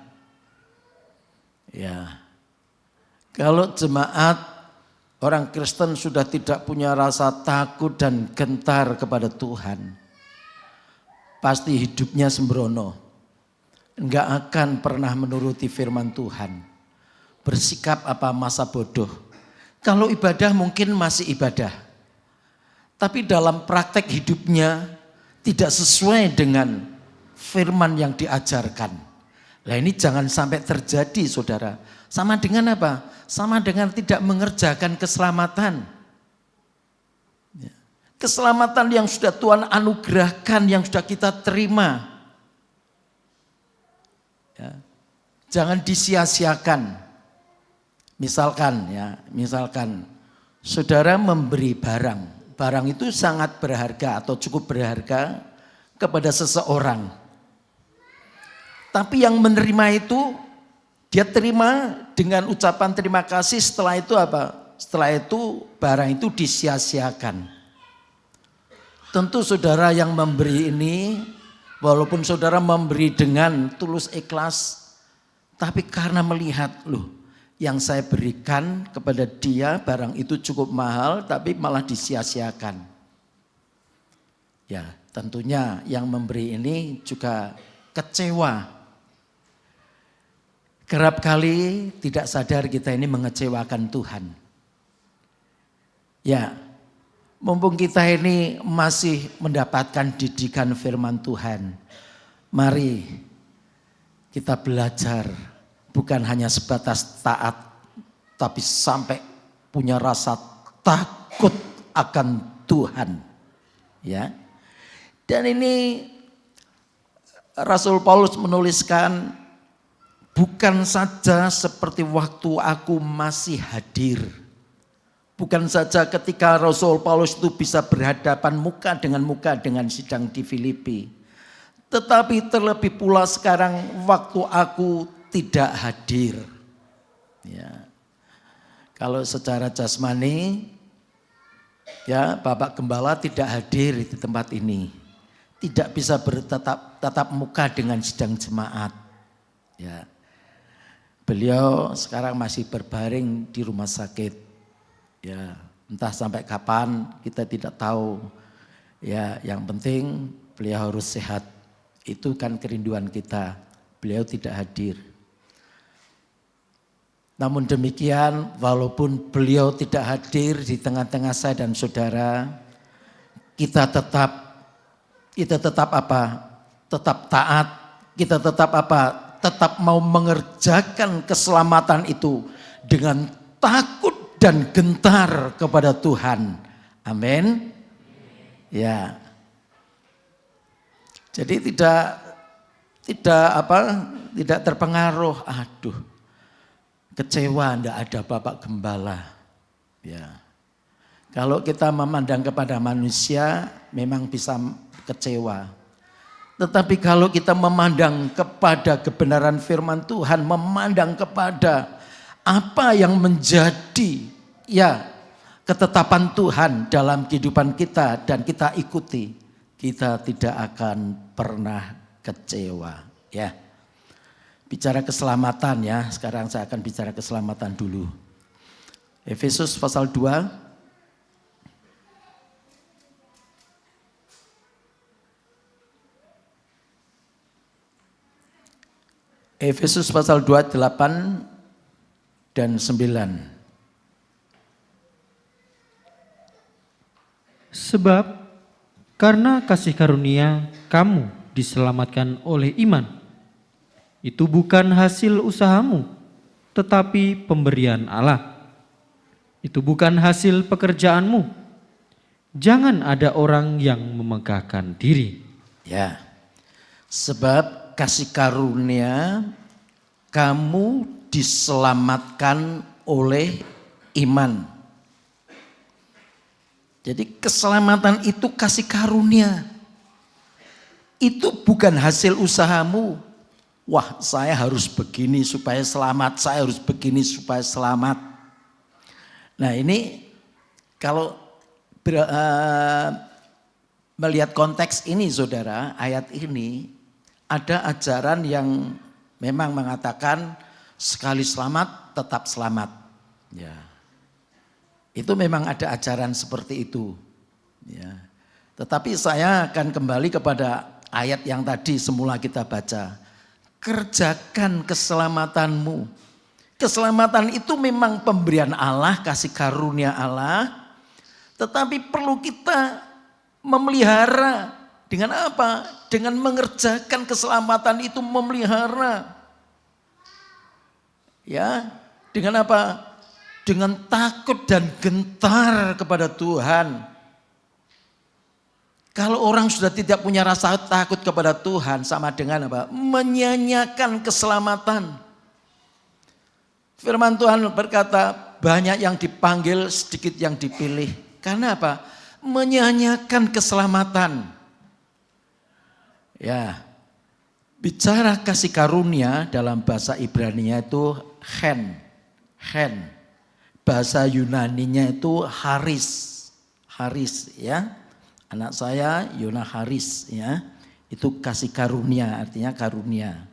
Ya. Kalau jemaat orang Kristen sudah tidak punya rasa takut dan gentar kepada Tuhan, pasti hidupnya sembrono. Enggak akan pernah menuruti firman Tuhan. Bersikap apa masa bodoh. Kalau ibadah mungkin masih ibadah. Tapi dalam praktek hidupnya tidak sesuai dengan firman yang diajarkan. Nah ini jangan sampai terjadi, saudara. Sama dengan apa? Sama dengan tidak mengerjakan keselamatan. Keselamatan yang sudah Tuhan anugerahkan, yang sudah kita terima. Ya. Jangan disia-siakan. Misalkan saudara memberi barang itu sangat berharga atau cukup berharga kepada seseorang. Tapi yang menerima itu, dia terima dengan ucapan terima kasih, setelah itu apa? Setelah itu barang itu disia-siakan. Tentu saudara yang memberi ini, walaupun saudara memberi dengan tulus ikhlas, tapi karena melihat, loh, yang saya berikan kepada dia barang itu cukup mahal tapi malah disia-siakan. Ya, tentunya yang memberi ini juga kecewa. Kerap kali tidak sadar kita ini mengecewakan Tuhan. Ya, mumpung kita ini masih mendapatkan didikan firman Tuhan, mari kita belajar bukan hanya sebatas taat, tapi sampai punya rasa takut akan Tuhan. Ya, dan ini Rasul Paulus menuliskan, bukan saja seperti waktu aku masih hadir. Bukan saja ketika Rasul Paulus itu bisa berhadapan muka dengan sidang di Filipi. Tetapi terlebih pula sekarang waktu aku tidak hadir. Ya. Kalau secara jasmani, ya Bapak Gembala tidak hadir di tempat ini. Tidak bisa bertatap muka dengan sidang jemaat. Ya. Beliau sekarang masih berbaring di rumah sakit. Ya, entah sampai kapan kita tidak tahu. Ya, yang penting beliau harus sehat. Itu kan kerinduan kita. Beliau tidak hadir. Namun demikian, walaupun beliau tidak hadir di tengah-tengah saya dan saudara, kita tetap apa? Tetap taat. Kita tetap apa? Tetap mau mengerjakan keselamatan itu dengan takut dan gentar kepada Tuhan. Amin. Ya. Jadi tidak terpengaruh. Aduh, kecewa ndak ada Bapak Gembala. Ya. Kalau kita memandang kepada manusia memang bisa kecewa. Tetapi kalau kita memandang kepada kebenaran firman Tuhan, memandang kepada apa yang menjadi ya ketetapan Tuhan dalam kehidupan kita dan kita ikuti, kita tidak akan pernah kecewa. Ya, bicara keselamatan ya, sekarang saya akan bicara keselamatan dulu. Efesus pasal 2. Efesus pasal 2, 8 dan 9. Sebab karena kasih karunia kamu diselamatkan oleh iman. Itu bukan hasil usahamu, tetapi pemberian Allah. Itu bukan hasil pekerjaanmu. Jangan ada orang yang memegahkan diri. Ya, sebab kasih karunia kamu diselamatkan oleh iman. Jadi keselamatan itu kasih karunia. Itu bukan hasil usahamu. Wah, saya harus begini supaya selamat, saya harus begini supaya selamat. Nah, ini kalau melihat konteks ini saudara, ayat ini ada ajaran yang memang mengatakan sekali selamat, tetap selamat. Ya. Itu memang ada ajaran seperti itu. Ya. Tetapi saya akan kembali kepada ayat yang tadi semula kita baca. Kerjakan keselamatanmu. Keselamatan itu memang pemberian Allah, kasih karunia Allah. Tetapi perlu kita memelihara. Dengan apa? Dengan mengerjakan keselamatan itu memelihara. Ya, dengan apa? Dengan takut dan gentar kepada Tuhan. Kalau orang sudah tidak punya rasa takut kepada Tuhan, sama dengan apa? Menyanyiakan keselamatan. Firman Tuhan berkata, banyak yang dipanggil, sedikit yang dipilih. Karena apa? Menyanyiakan keselamatan. Ya, bicara kasih karunia dalam bahasa Ibrani-nya itu hen. Bahasa Yunani-nya itu haris ya. Anak saya Yona Haris ya. Itu kasih karunia, artinya karunia.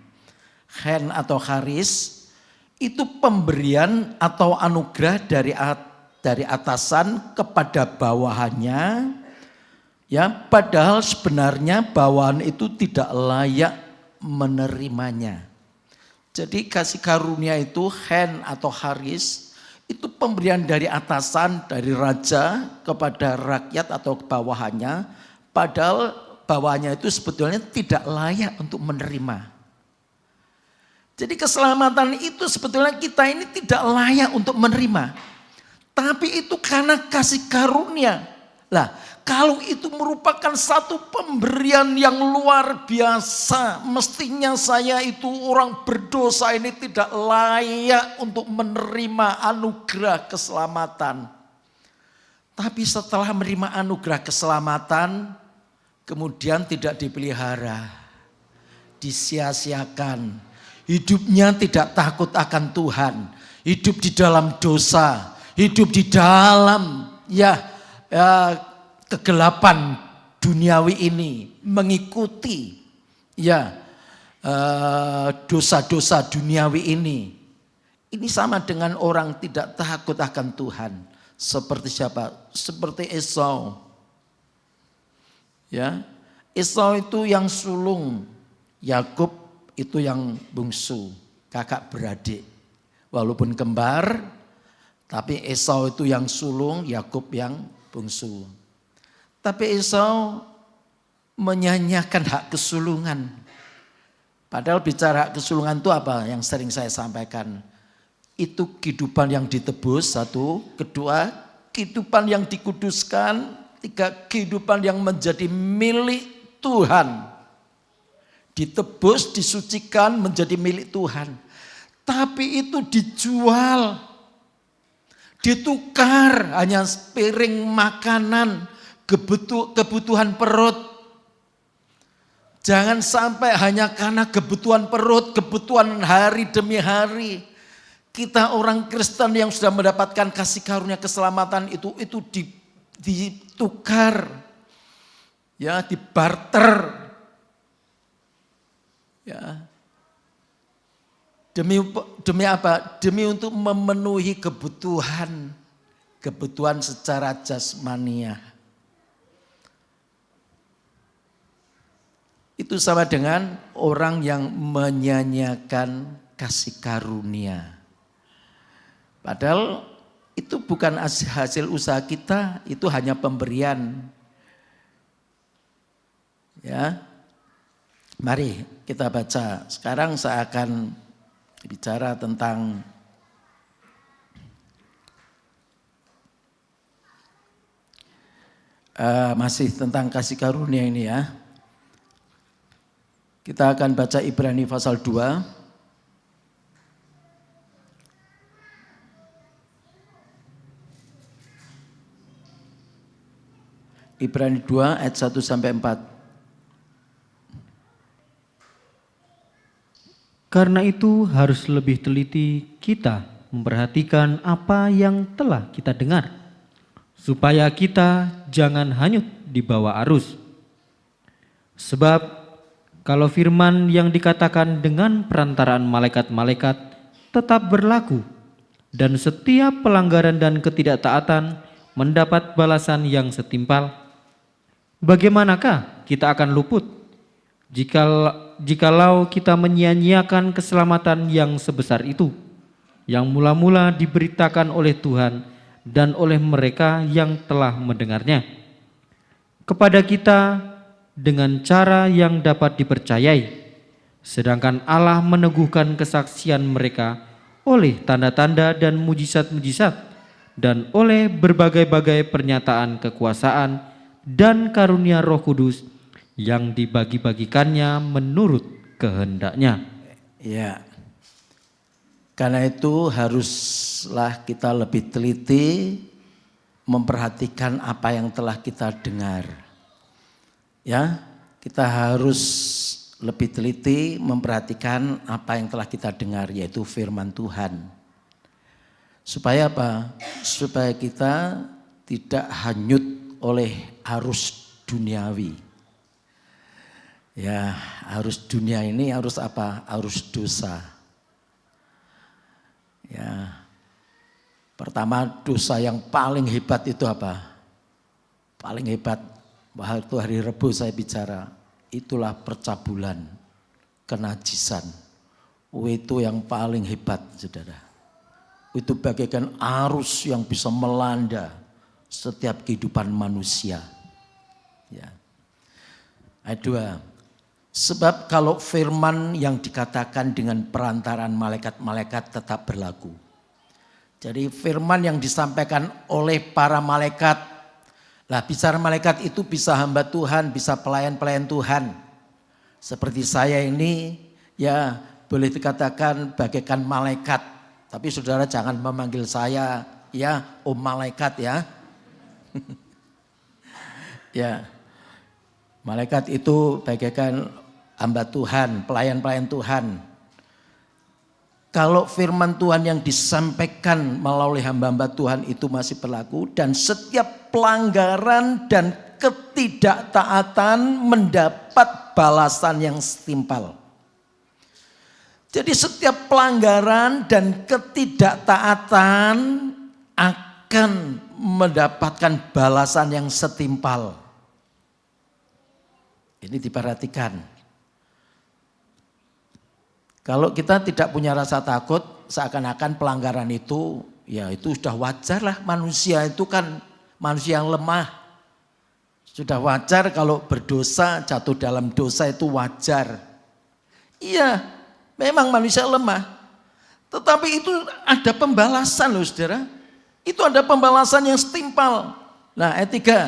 Hen atau haris itu pemberian atau anugerah dari atasan kepada bawahannya. Ya, padahal sebenarnya bawahan itu tidak layak menerimanya. Jadi kasih karunia itu hen atau haris itu pemberian dari atasan, dari raja kepada rakyat atau bawahannya, padahal bawahannya itu sebetulnya tidak layak untuk menerima. Jadi keselamatan itu sebetulnya kita ini tidak layak untuk menerima. Tapi itu karena kasih karunia. Lah, kalau itu merupakan satu pemberian yang luar biasa, mestinya saya itu orang berdosa ini tidak layak untuk menerima anugerah keselamatan. Tapi setelah menerima anugerah keselamatan, kemudian tidak dipelihara, disia-siakan. Hidupnya tidak takut akan Tuhan, hidup di dalam dosa, hidup di dalam kegelapan duniawi ini, mengikuti dosa-dosa duniawi ini. Ini sama dengan orang tidak takut akan Tuhan. Seperti siapa? Seperti Esau. Ya, Esau itu yang sulung, Yakub itu yang bungsu, kakak beradik. Walaupun kembar, tapi Esau itu yang sulung, Yakub yang bungsu. Tapi Esau menyanyiakan hak kesulungan. Padahal bicara hak kesulungan itu apa yang sering saya sampaikan. Itu kehidupan yang ditebus, satu. Kedua, kehidupan yang dikuduskan. Tiga, kehidupan yang menjadi milik Tuhan. Ditebus, disucikan, menjadi milik Tuhan. Tapi itu dijual, ditukar hanya piring makanan, kebutuhan perut. Jangan sampai hanya karena kebutuhan perut, kebutuhan hari demi hari. Kita orang Kristen yang sudah mendapatkan kasih karunia keselamatan itu ditukar, ya, dibarter. Ya. Demi apa? Demi untuk memenuhi kebutuhan secara jasmania. Itu sama dengan orang yang menyanyiakan kasih karunia. Padahal itu bukan hasil usaha kita, itu hanya pemberian. Ya. Mari kita baca. Sekarang saya akan bicara tentang masih tentang kasih karunia ini ya. Kita akan baca Ibrani pasal 2. Ibrani 2 ayat 1 sampai 4. Karena itu harus lebih teliti kita memperhatikan apa yang telah kita dengar, supaya kita jangan hanyut di bawah arus. Sebab kalau firman yang dikatakan dengan perantaraan malaikat-malaikat tetap berlaku, dan setiap pelanggaran dan ketidaktaatan mendapat balasan yang setimpal, bagaimanakah kita akan luput jikalau kita menyia-nyiakan keselamatan yang sebesar itu, yang mula-mula diberitakan oleh Tuhan dan oleh mereka yang telah mendengarnya kepada kita dengan cara yang dapat dipercayai, sedangkan Allah meneguhkan kesaksian mereka oleh tanda-tanda dan mujizat-mujizat dan oleh berbagai-bagai pernyataan kekuasaan dan karunia Roh Kudus yang dibagi-bagikannya menurut kehendaknya. Ya, karena itu haruslah kita lebih teliti memperhatikan apa yang telah kita dengar. Ya, kita harus lebih teliti memperhatikan apa yang telah kita dengar, yaitu firman Tuhan. Supaya apa? Supaya kita tidak hanyut oleh arus duniawi. Ya, arus dunia ini arus apa? Arus dosa. Ya, pertama dosa yang paling hebat itu apa? Paling hebat, waktu hari Rebo saya bicara, itulah percabulan, kenajisan. Itu yang paling hebat, saudara. Itu bagaikan arus yang bisa melanda setiap kehidupan manusia. Ya. Ayat 2. Sebab kalau firman yang dikatakan dengan perantaraan malaikat-malaikat tetap berlaku. Jadi firman yang disampaikan oleh para malaikat. Lah bicara malaikat itu bisa hamba Tuhan, bisa pelayan-pelayan Tuhan. Seperti saya ini ya boleh dikatakan bagaikan malaikat. Tapi saudara jangan memanggil saya ya om malaikat ya. Ya. Malaikat itu bagaikan hamba Tuhan, pelayan-pelayan Tuhan. Kalau firman Tuhan yang disampaikan melalui hamba-hamba Tuhan itu masih berlaku dan setiap pelanggaran dan ketidaktaatan mendapat balasan yang setimpal. Jadi setiap pelanggaran dan ketidaktaatan akan mendapatkan balasan yang setimpal. Ini diperhatikan. Kalau kita tidak punya rasa takut, seakan-akan pelanggaran itu, ya itu sudah wajar lah. Manusia itu kan manusia yang lemah. Sudah wajar kalau berdosa, jatuh dalam dosa itu wajar. Iya, memang manusia lemah. Tetapi itu ada pembalasan loh saudara. Itu ada pembalasan yang setimpal. Nah ayat 3.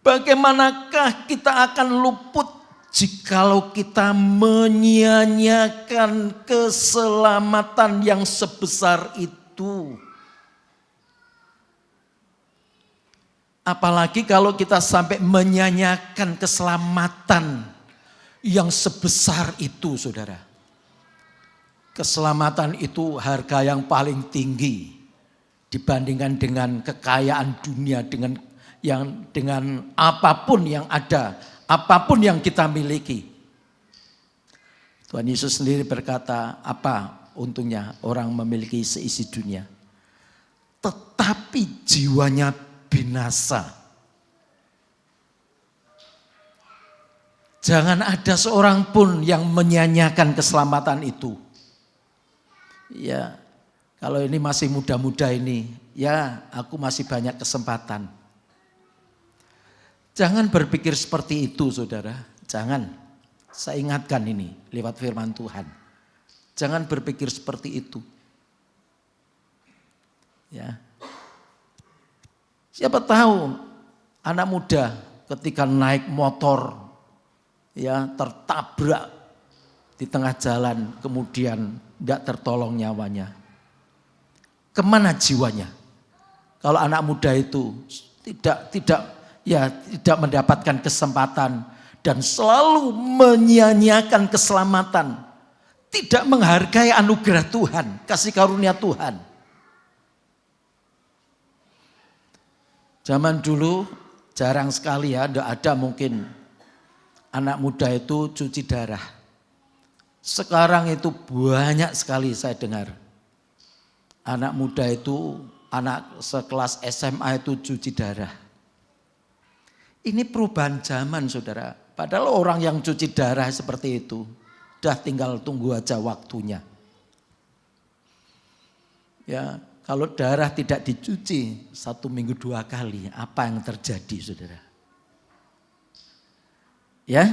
Bagaimanakah kita akan luput jikalau kita menyia-nyiakan keselamatan yang sebesar itu? Apalagi kalau kita sampai menyia-nyiakan keselamatan yang sebesar itu, saudara. Keselamatan itu harga yang paling tinggi dibandingkan dengan kekayaan dunia, dengan apapun yang ada, apapun yang kita miliki. Tuhan Yesus sendiri berkata, apa untungnya orang memiliki seisi dunia, tetapi jiwanya binasa. Jangan ada seorang pun yang menyia-nyiakan keselamatan itu. Ya, kalau ini masih muda-muda ini, ya aku masih banyak kesempatan. Jangan berpikir seperti itu saudara, jangan. Saya ingatkan ini lewat firman Tuhan. Jangan berpikir seperti itu. Ya. Siapa tahu anak muda ketika naik motor ya tertabrak di tengah jalan kemudian tidak tertolong nyawanya. Kemana jiwanya? Kalau anak muda itu tidak mendapatkan kesempatan dan selalu menyia-nyiakan keselamatan, tidak menghargai anugerah Tuhan, kasih karunia Tuhan. Zaman dulu jarang sekali ya, tidak ada mungkin anak muda itu cuci darah. Sekarang itu banyak sekali saya dengar. Anak muda itu, anak sekelas SMA itu cuci darah. Ini perubahan zaman saudara. Padahal orang yang cuci darah seperti itu, udah tinggal tunggu aja waktunya. Ya, kalau darah tidak dicuci 1 minggu 2 kali, apa yang terjadi saudara? Ya,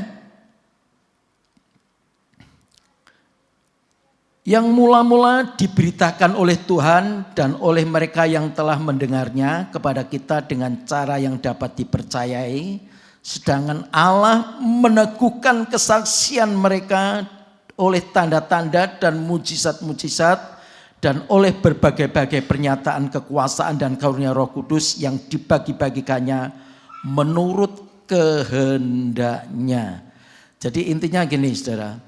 yang mula-mula diberitakan oleh Tuhan dan oleh mereka yang telah mendengarnya kepada kita dengan cara yang dapat dipercayai, sedangkan Allah meneguhkan kesaksian mereka oleh tanda-tanda dan mujizat-mujizat dan oleh berbagai-bagai pernyataan kekuasaan dan karunia Roh Kudus yang dibagi-bagikannya menurut kehendaknya. Jadi intinya gini saudara,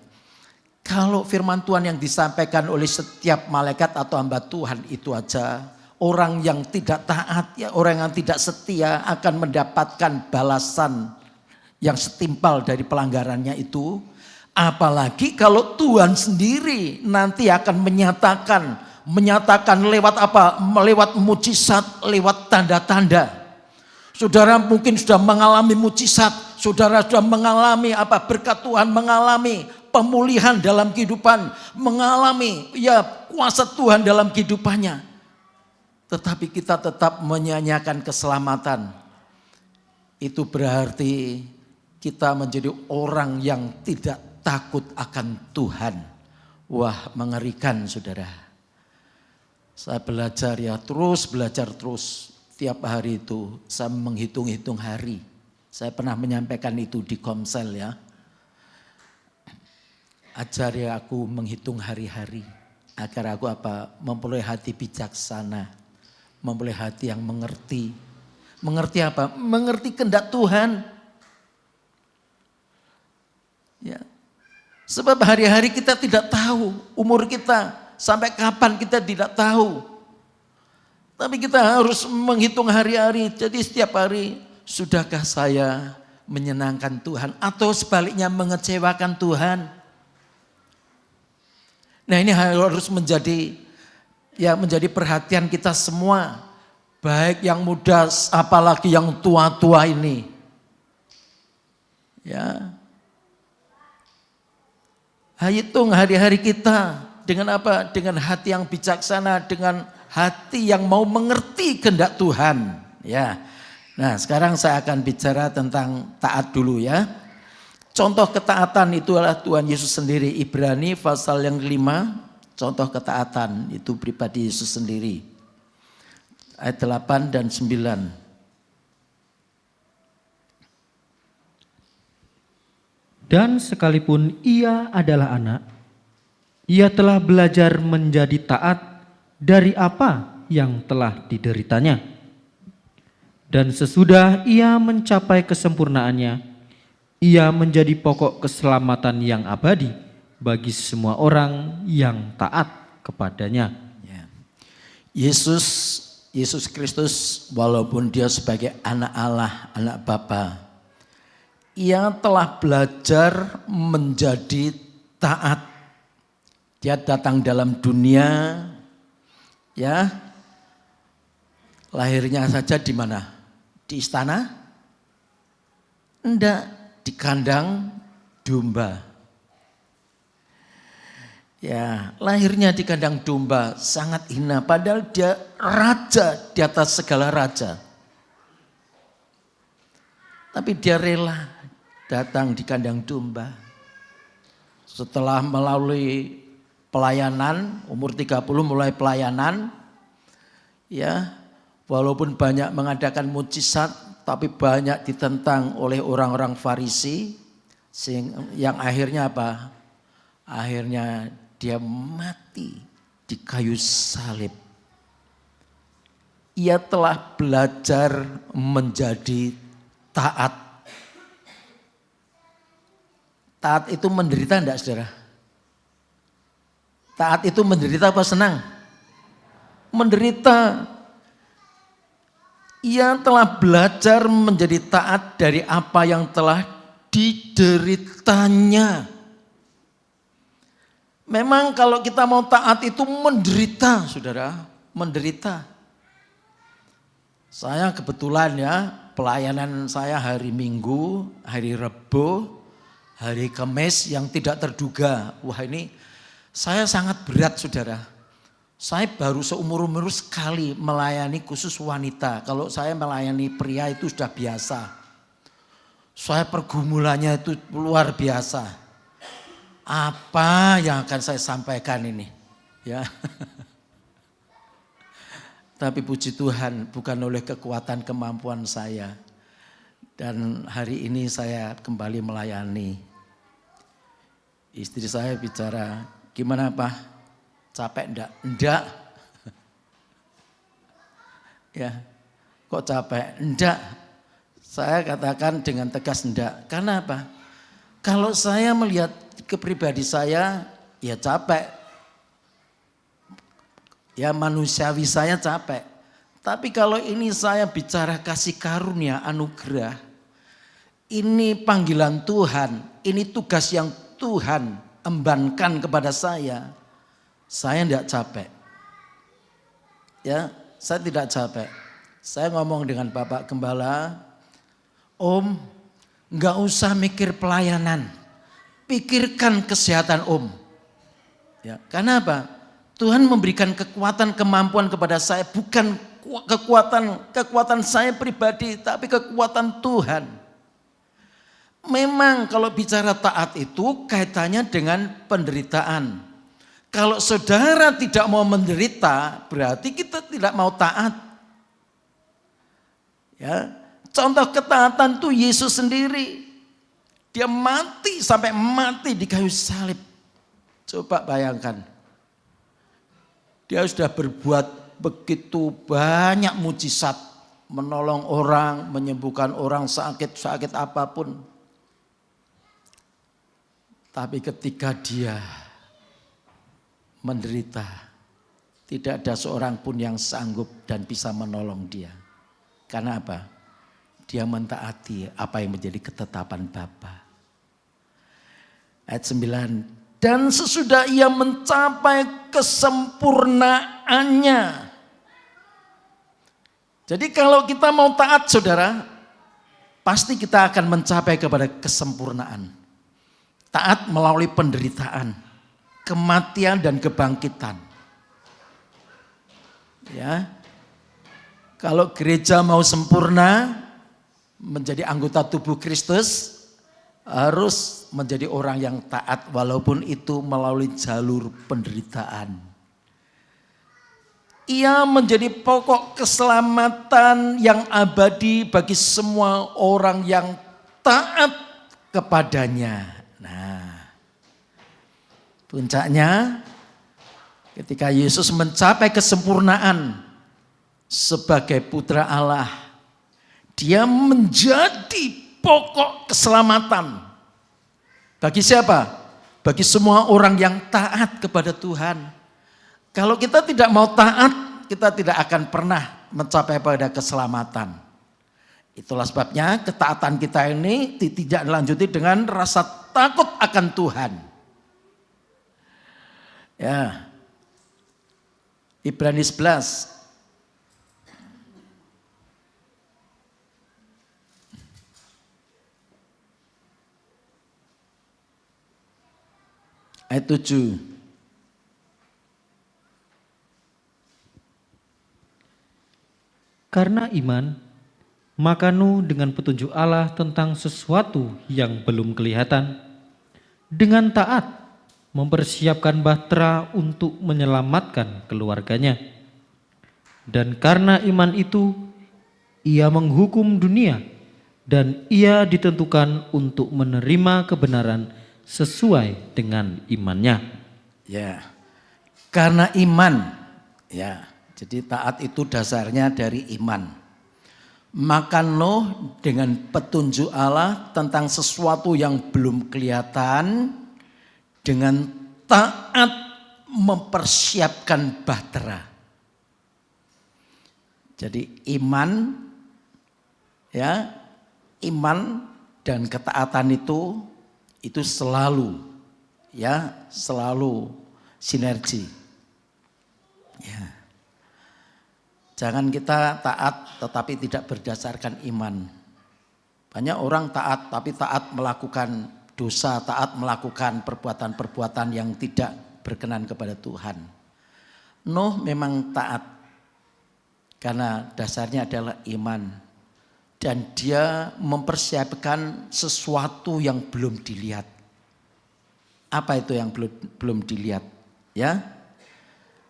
kalau firman Tuhan yang disampaikan oleh setiap malaikat atau hamba Tuhan itu aja, orang yang tidak taat, ya orang yang tidak setia akan mendapatkan balasan yang setimpal dari pelanggarannya itu. Apalagi kalau Tuhan sendiri nanti akan menyatakan lewat apa? Lewat mujizat, lewat tanda-tanda. Saudara mungkin sudah mengalami mujizat, saudara sudah mengalami apa? Berkat Tuhan, mengalami pemulihan dalam kehidupan, mengalami ya kuasa Tuhan dalam kehidupannya. Tetapi kita tetap menyanyiakan keselamatan. Itu berarti kita menjadi orang yang tidak takut akan Tuhan. Wah, mengerikan saudara. Saya belajar ya, belajar terus. Tiap hari itu saya menghitung-hitung hari. Saya pernah menyampaikan itu di Komsel ya. Ajari aku menghitung hari-hari agar aku memperoleh hati bijaksana, memperoleh hati yang mengerti. Mengerti apa? Mengerti kehendak Tuhan. Ya. Sebab hari-hari kita tidak tahu, umur kita sampai kapan kita tidak tahu. Tapi kita harus menghitung hari-hari. Jadi setiap hari, sudahkah saya menyenangkan Tuhan atau sebaliknya mengecewakan Tuhan? Nah, ini harus menjadi perhatian kita semua, baik yang muda apalagi yang tua-tua ini. Ya. Hitung hari-hari kita dengan apa? Dengan hati yang bijaksana, dengan hati yang mau mengerti kehendak Tuhan. Ya. Nah, sekarang saya akan bicara tentang taat dulu ya. Contoh ketaatan itu adalah Tuhan Yesus sendiri. Ibrani pasal yang 5, contoh ketaatan itu pribadi Yesus sendiri. Ayat 8 dan 9. Dan sekalipun ia adalah anak, ia telah belajar menjadi taat dari apa yang telah dideritanya. Dan sesudah ia mencapai kesempurnaannya, ia menjadi pokok keselamatan yang abadi bagi semua orang yang taat kepadanya. Ya. Yesus Kristus walaupun dia sebagai anak Allah, anak Bapa, ia telah belajar menjadi taat. Dia datang dalam dunia, ya, lahirnya saja di mana? Di istana? Enggak. Di kandang domba. Ya, lahirnya di kandang domba sangat hina, padahal dia raja di atas segala raja. Tapi dia rela datang di kandang domba. Setelah melalui pelayanan, umur 30 mulai pelayanan, ya, walaupun banyak mengadakan mujizat, tapi banyak ditentang oleh orang-orang Farisi, yang akhirnya apa? Akhirnya dia mati di kayu salib. Ia telah belajar menjadi taat. Taat itu menderita enggak saudara? Taat itu menderita apa senang? Menderita. Ia telah belajar menjadi taat dari apa yang telah dideritanya. Memang kalau kita mau taat itu menderita, saudara, menderita. Saya kebetulan ya, pelayanan saya hari Minggu, hari Rebo, hari Kamis yang tidak terduga. Wah, ini saya sangat berat, saudara. Saya baru seumur-umur sekali melayani khusus wanita. Kalau saya melayani pria itu sudah biasa. Saya pergumulannya itu luar biasa. Apa yang akan saya sampaikan ini? Ya. Tapi puji Tuhan bukan oleh kekuatan kemampuan saya. Dan hari ini saya kembali melayani. Istri saya bicara, gimana Pak? Capek enggak? Enggak. Ya. Kok capek? Enggak. Saya katakan dengan tegas enggak. Karena apa? Kalau saya melihat ke pribadi saya, ya capek. Ya manusiawi saya capek. Tapi kalau ini saya bicara kasih karunia, anugerah. Ini panggilan Tuhan, ini tugas yang Tuhan embankan kepada saya tidak capek. Ya, saya tidak capek. Saya ngomong dengan Bapak Gembala, Om, nggak usah mikir pelayanan, pikirkan kesehatan Om. Ya, karena apa? Tuhan memberikan kekuatan, kemampuan kepada saya, bukan kekuatan saya pribadi, tapi kekuatan Tuhan. Memang kalau bicara taat itu kaitannya dengan penderitaan. Kalau saudara tidak mau menderita, berarti kita tidak mau taat. Ya, contoh ketaatan itu Yesus sendiri. Dia mati sampai mati di kayu salib. Coba bayangkan. Dia sudah berbuat begitu banyak mujizat, menolong orang, menyembuhkan orang sakit apapun. Tapi ketika dia menderita, tidak ada seorang pun yang sanggup dan bisa menolong dia. Karena apa? Dia mentaati apa yang menjadi ketetapan Bapa. Ayat 9. Dan sesudah ia mencapai kesempurnaannya. Jadi kalau kita mau taat saudara, pasti kita akan mencapai kepada kesempurnaan. Taat melalui penderitaan, kematian dan kebangkitan. Ya. Kalau gereja mau sempurna, menjadi anggota tubuh Kristus, harus menjadi orang yang taat walaupun itu melalui jalur penderitaan. Ia menjadi pokok keselamatan yang abadi bagi semua orang yang taat kepadanya. Nah, puncaknya ketika Yesus mencapai kesempurnaan sebagai putra Allah, dia menjadi pokok keselamatan. Bagi siapa? Bagi semua orang yang taat kepada Tuhan. Kalau kita tidak mau taat, kita tidak akan pernah mencapai pada keselamatan. Itulah sebabnya ketaatan kita ini tidak dilanjuti dengan rasa takut akan Tuhan. Ya. Ibrani 11. Ayat 7. Karena iman, maka Nuh dengan petunjuk Allah tentang sesuatu yang belum kelihatan, dengan taat mempersiapkan bahtera untuk menyelamatkan keluarganya. Dan karena iman itu, ia menghukum dunia dan ia ditentukan untuk menerima kebenaran sesuai dengan imannya. Ya, karena iman, ya, jadi taat itu dasarnya dari iman. Maka Nuh dengan petunjuk Allah tentang sesuatu yang belum kelihatan, dengan taat mempersiapkan bahtera. Jadi iman, ya, iman dan ketaatan itu selalu, ya, selalu sinergi. Ya. Jangan kita taat tetapi tidak berdasarkan iman. Banyak orang taat tapi taat melakukan dosa, taat melakukan perbuatan-perbuatan yang tidak berkenan kepada Tuhan. Nuh memang taat karena dasarnya adalah iman. Dan dia mempersiapkan sesuatu yang belum dilihat. Apa itu yang belum dilihat? Ya,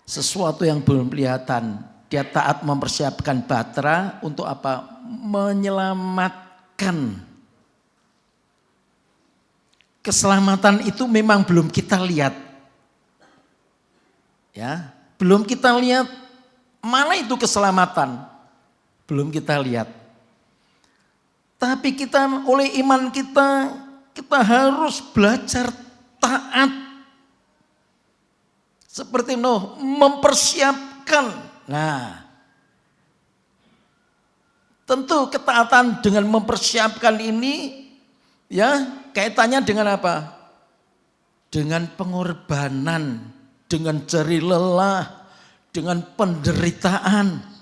sesuatu yang belum kelihatan. Dia taat mempersiapkan bahtera untuk apa? Menyelamatkan. Keselamatan itu memang belum kita lihat. Ya, belum kita lihat mana itu keselamatan. Belum kita lihat. Tapi kita oleh iman kita harus belajar taat. Seperti Nuh mempersiapkan. Nah, tentu ketaatan dengan mempersiapkan ini ya kaitannya dengan apa? Dengan pengorbanan, dengan jerih lelah, dengan penderitaan.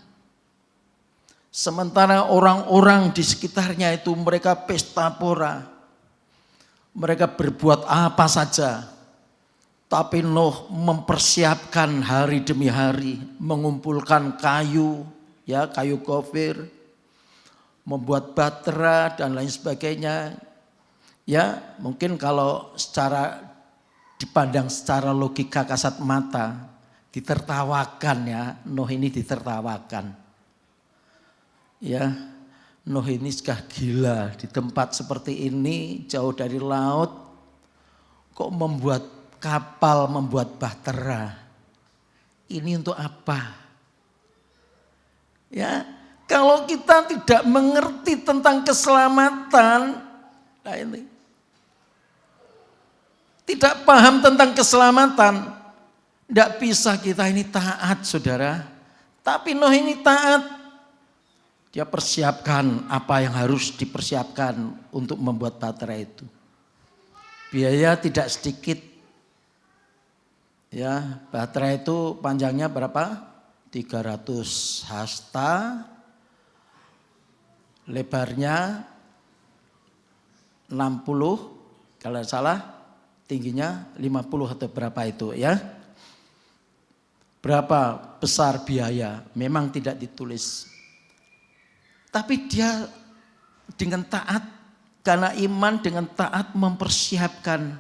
Sementara orang-orang di sekitarnya itu mereka pesta pora. Mereka berbuat apa saja. Tapi Nuh mempersiapkan hari demi hari, mengumpulkan kayu, ya kayu gofir, membuat batra dan lain sebagainya. Ya, mungkin kalau dipandang secara logika kasat mata, ditertawakan ya, Nuh ini ditertawakan. Ya, Nuh ini sudah gila di tempat seperti ini, jauh dari laut, kok membuat kapal, membuat bahtera. Ini untuk apa? Ya, kalau kita tidak mengerti tentang keselamatan, nah ini, tidak paham tentang keselamatan, tidak bisa kita ini taat, saudara. Tapi Nuh ini taat. Dia persiapkan apa yang harus dipersiapkan untuk membuat bahtera itu. Biaya tidak sedikit. Ya, bahtera itu panjangnya berapa? 300 hasta. Lebarnya 60, kalau salah tingginya 50 atau berapa itu ya. Berapa besar biaya? Memang tidak ditulis. Tapi dia dengan taat, karena iman dengan taat mempersiapkan.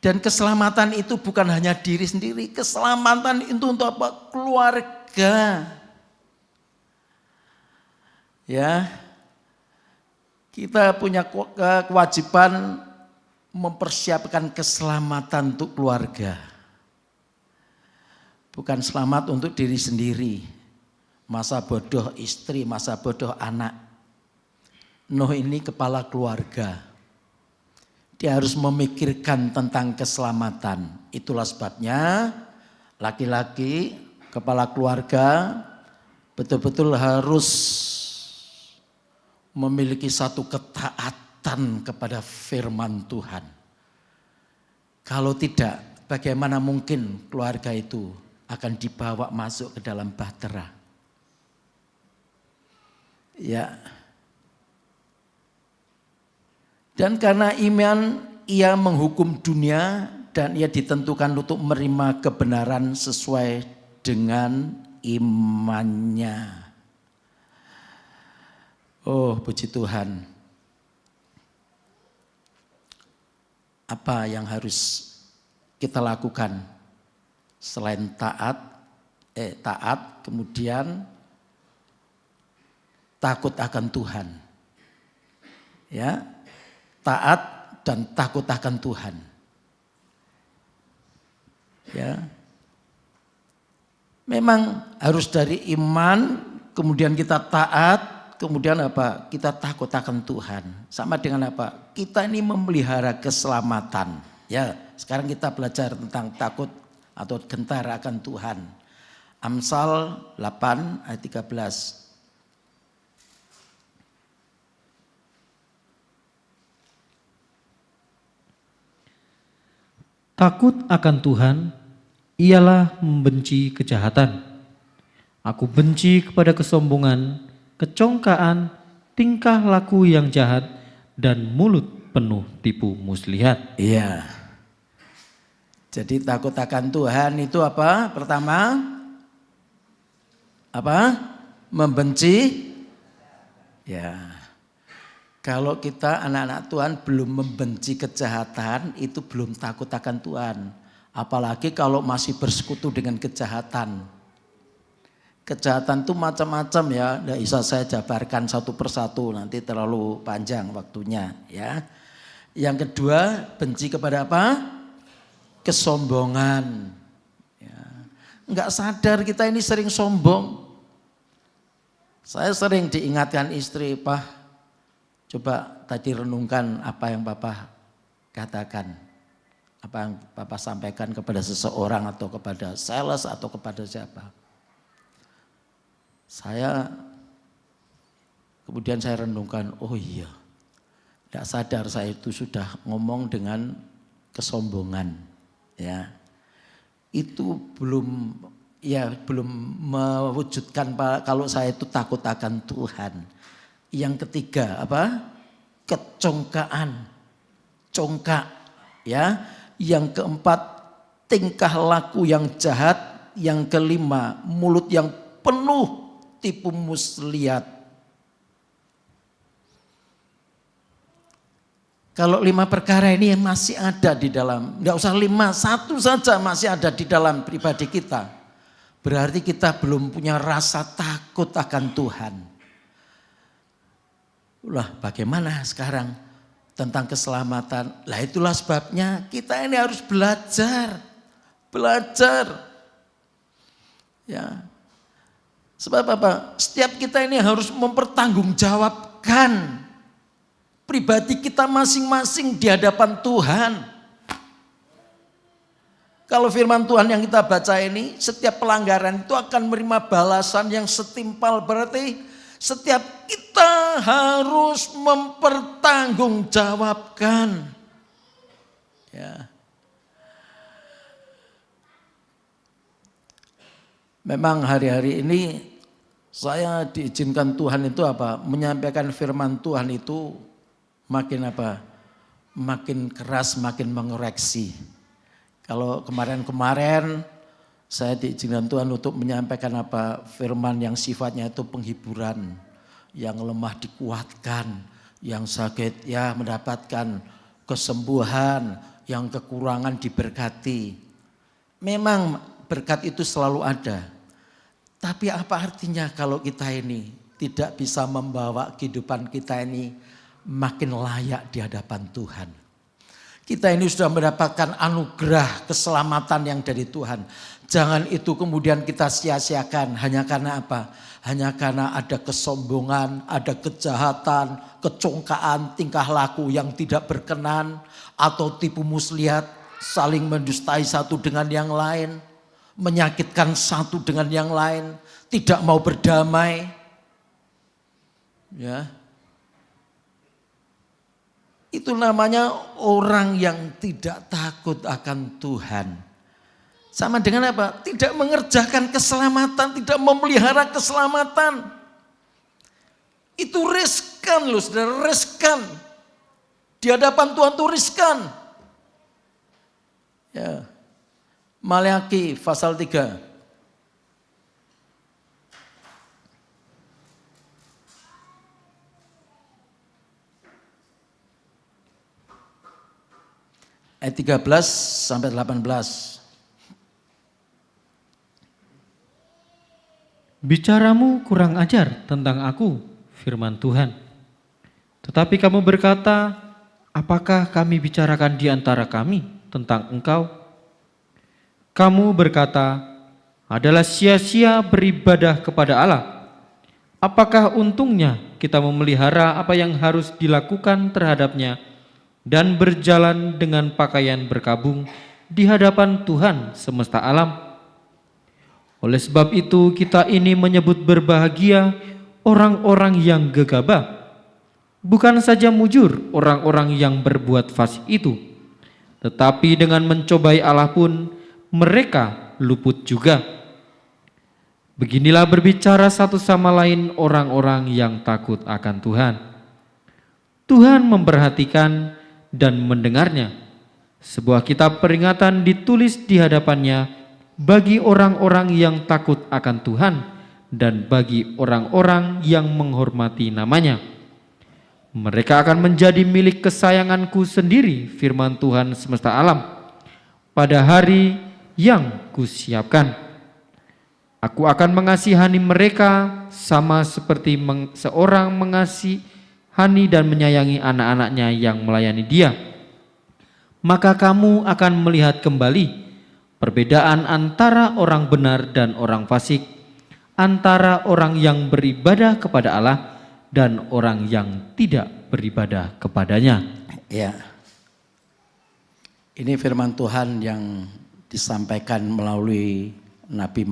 Dan keselamatan itu bukan hanya diri sendiri, keselamatan itu untuk apa? Keluarga. Ya, kita punya kewajiban mempersiapkan keselamatan untuk keluarga. Bukan selamat untuk diri sendiri. Masa bodoh istri, masa bodoh anak. Nuh ini kepala keluarga. Dia harus memikirkan tentang keselamatan. Itulah sebabnya laki-laki kepala keluarga betul-betul harus memiliki satu ketaatan kepada firman Tuhan. Kalau tidak, bagaimana mungkin keluarga itu akan dibawa masuk ke dalam bahtera? Ya. Dan karena iman ia menghukum dunia dan ia ditentukan untuk menerima kebenaran sesuai dengan imannya. Oh, puji Tuhan. Apa yang harus kita lakukan selain taat kemudian takut akan Tuhan. Ya. Taat dan takut akan Tuhan. Ya. Memang harus dari iman, kemudian kita taat, kemudian apa? Kita takut akan Tuhan. Sama dengan apa? Kita ini memelihara keselamatan. Ya, sekarang kita belajar tentang takut atau gentar akan Tuhan. Amsal 8 ayat 13. Takut akan Tuhan ialah membenci kejahatan. Aku benci kepada kesombongan, kecongkaan, tingkah laku yang jahat, dan mulut penuh tipu muslihat. Iya. Jadi takut akan Tuhan itu apa? Pertama, apa? Membenci. Ya. Kalau kita anak-anak Tuhan belum membenci kejahatan, itu belum takut akan Tuhan. Apalagi kalau masih bersekutu dengan kejahatan. Kejahatan itu macam-macam ya, tidak bisa saya jabarkan satu persatu, nanti terlalu panjang waktunya ya. Yang kedua, benci kepada apa? Kesombongan. Ya. Enggak sadar kita ini sering sombong. Saya sering diingatkan istri, Pak, Coba tadi renungkan apa yang Bapak katakan, apa yang Bapak sampaikan kepada seseorang atau kepada sales atau kepada siapa. Kemudian saya renungkan, oh iya, tidak sadar saya itu sudah ngomong dengan kesombongan, ya. Itu belum mewujudkan kalau saya itu takut akan Tuhan. Yang ketiga apa? Kecongkaan, congkak, ya. Yang keempat, tingkah laku yang jahat. Yang kelima, mulut yang penuh tipu muslihat. Kalau 5 perkara ini masih ada di dalam, enggak usah 5, 1 saja masih ada di dalam pribadi kita. Berarti kita belum punya rasa takut akan Tuhan. Bagaimana sekarang tentang keselamatan? Lah itulah sebabnya kita ini harus belajar. Ya. Sebab apa? Setiap kita ini harus mempertanggungjawabkan pribadi kita masing-masing di hadapan Tuhan. Kalau firman Tuhan yang kita baca ini, setiap pelanggaran itu akan menerima balasan yang setimpal. Berarti setiap kita harus mempertanggungjawabkan. Ya. Memang hari-hari ini saya diizinkan Tuhan itu apa? Menyampaikan firman Tuhan itu makin apa? Makin keras, makin mengoreksi. Kalau kemarin-kemarin saya diizinkan Tuhan untuk menyampaikan apa? Firman yang sifatnya itu penghiburan, yang lemah dikuatkan, yang sakit ya mendapatkan kesembuhan, yang kekurangan diberkati. Memang berkat itu selalu ada. Tapi apa artinya kalau kita ini tidak bisa membawa kehidupan kita ini makin layak di hadapan Tuhan. Kita ini sudah mendapatkan anugerah keselamatan yang dari Tuhan. Jangan itu kemudian kita sia-siakan hanya karena apa? Hanya karena ada kesombongan, ada kejahatan, kecongkaan, tingkah laku yang tidak berkenan, atau tipu muslihat, saling mendustai satu dengan yang lain, menyakitkan satu dengan yang lain, tidak mau berdamai. Ya. Itu namanya orang yang tidak takut akan Tuhan. Sama dengan apa? Tidak mengerjakan keselamatan, tidak memelihara keselamatan. Itu riskan loh, saudara, riskan. Di hadapan Tuhan itu riskan. Ya. Maleakhi pasal 3. Ayat 13 sampai 18. Bicaramu kurang ajar tentang aku, firman Tuhan. Tetapi kamu berkata, apakah kami bicarakan di antara kami tentang engkau? Kamu berkata, adalah sia-sia beribadah kepada Allah. Apakah untungnya kita memelihara apa yang harus dilakukan terhadapnya dan berjalan dengan pakaian berkabung di hadapan Tuhan semesta alam? Oleh sebab itu kita ini menyebut berbahagia orang-orang yang gegabah, bukan saja mujur orang-orang yang berbuat fasik itu, tetapi dengan mencobai Allah pun mereka luput juga. Beginilah berbicara satu sama lain orang-orang yang takut akan Tuhan. Tuhan memperhatikan dan mendengarnya. Sebuah kitab peringatan ditulis di hadapannya bagi orang-orang yang takut akan Tuhan dan bagi orang-orang yang menghormati namanya. Mereka akan menjadi milik kesayanganku sendiri, firman Tuhan semesta alam, pada hari yang kusiapkan. Aku akan mengasihani mereka sama seperti seorang mengasihani dan menyayangi anak-anaknya yang melayani dia. Maka kamu akan melihat kembali perbedaan antara orang benar dan orang fasik, antara orang yang beribadah kepada Allah dan orang yang tidak beribadah kepadanya. Ya. Ini firman Tuhan yang disampaikan melalui Nabi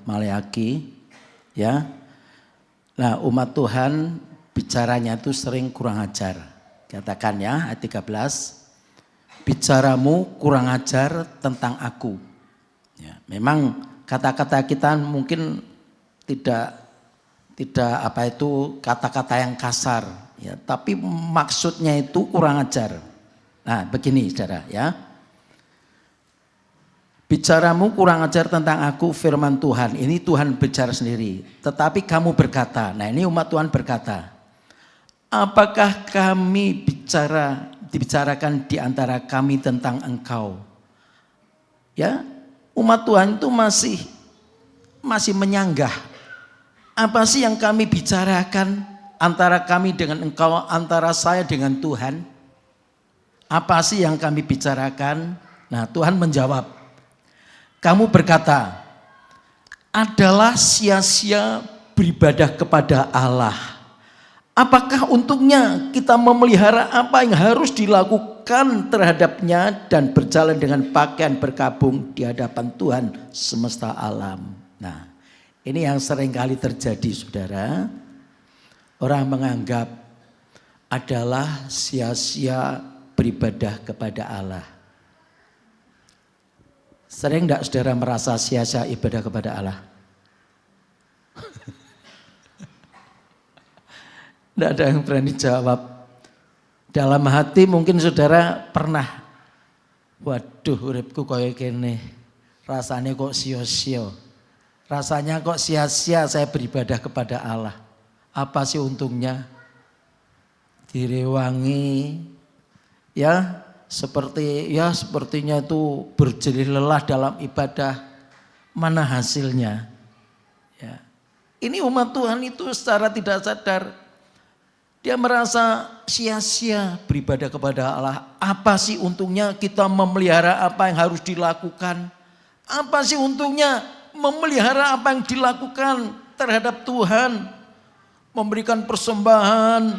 Maleaki, ya. Nah, umat Tuhan bicaranya itu sering kurang ajar. Katakan ya, ayat 13. Bicaramu kurang ajar tentang aku. Ya, memang kata-kata kita mungkin tidak kata-kata yang kasar, ya, tapi maksudnya itu kurang ajar. Nah, begini saudara ya. Bicaramu kurang ajar tentang aku, firman Tuhan. Ini Tuhan bicara sendiri. Tetapi kamu berkata, nah ini umat Tuhan berkata, apakah kami dibicarakan di antara kami tentang engkau? Ya, umat Tuhan itu masih menyanggah. Apa sih yang kami bicarakan antara kami dengan engkau, antara saya dengan Tuhan? Apa sih yang kami bicarakan? Nah, Tuhan menjawab, kamu berkata, adalah sia-sia beribadah kepada Allah. Apakah untungnya kita memelihara apa yang harus dilakukan terhadapnya dan berjalan dengan pakaian berkabung di hadapan Tuhan semesta alam. Nah, ini yang sering kali terjadi saudara. Orang menganggap adalah sia-sia beribadah kepada Allah. Sering enggak saudara merasa sia-sia ibadah kepada Allah? Enggak ada yang berani jawab. Dalam hati mungkin saudara pernah, waduh uripku koyo kene, rasanya kok sia-sia. Rasanya kok sia-sia saya beribadah kepada Allah. Apa sih untungnya? Direwangi, ya. Sepertinya itu berjerih lelah dalam ibadah, mana hasilnya? Ya. Ini umat Tuhan itu secara tidak sadar dia merasa sia-sia beribadah kepada Allah. Apa sih untungnya kita memelihara apa yang harus dilakukan? Apa sih untungnya memelihara apa yang dilakukan terhadap Tuhan? Memberikan persembahan,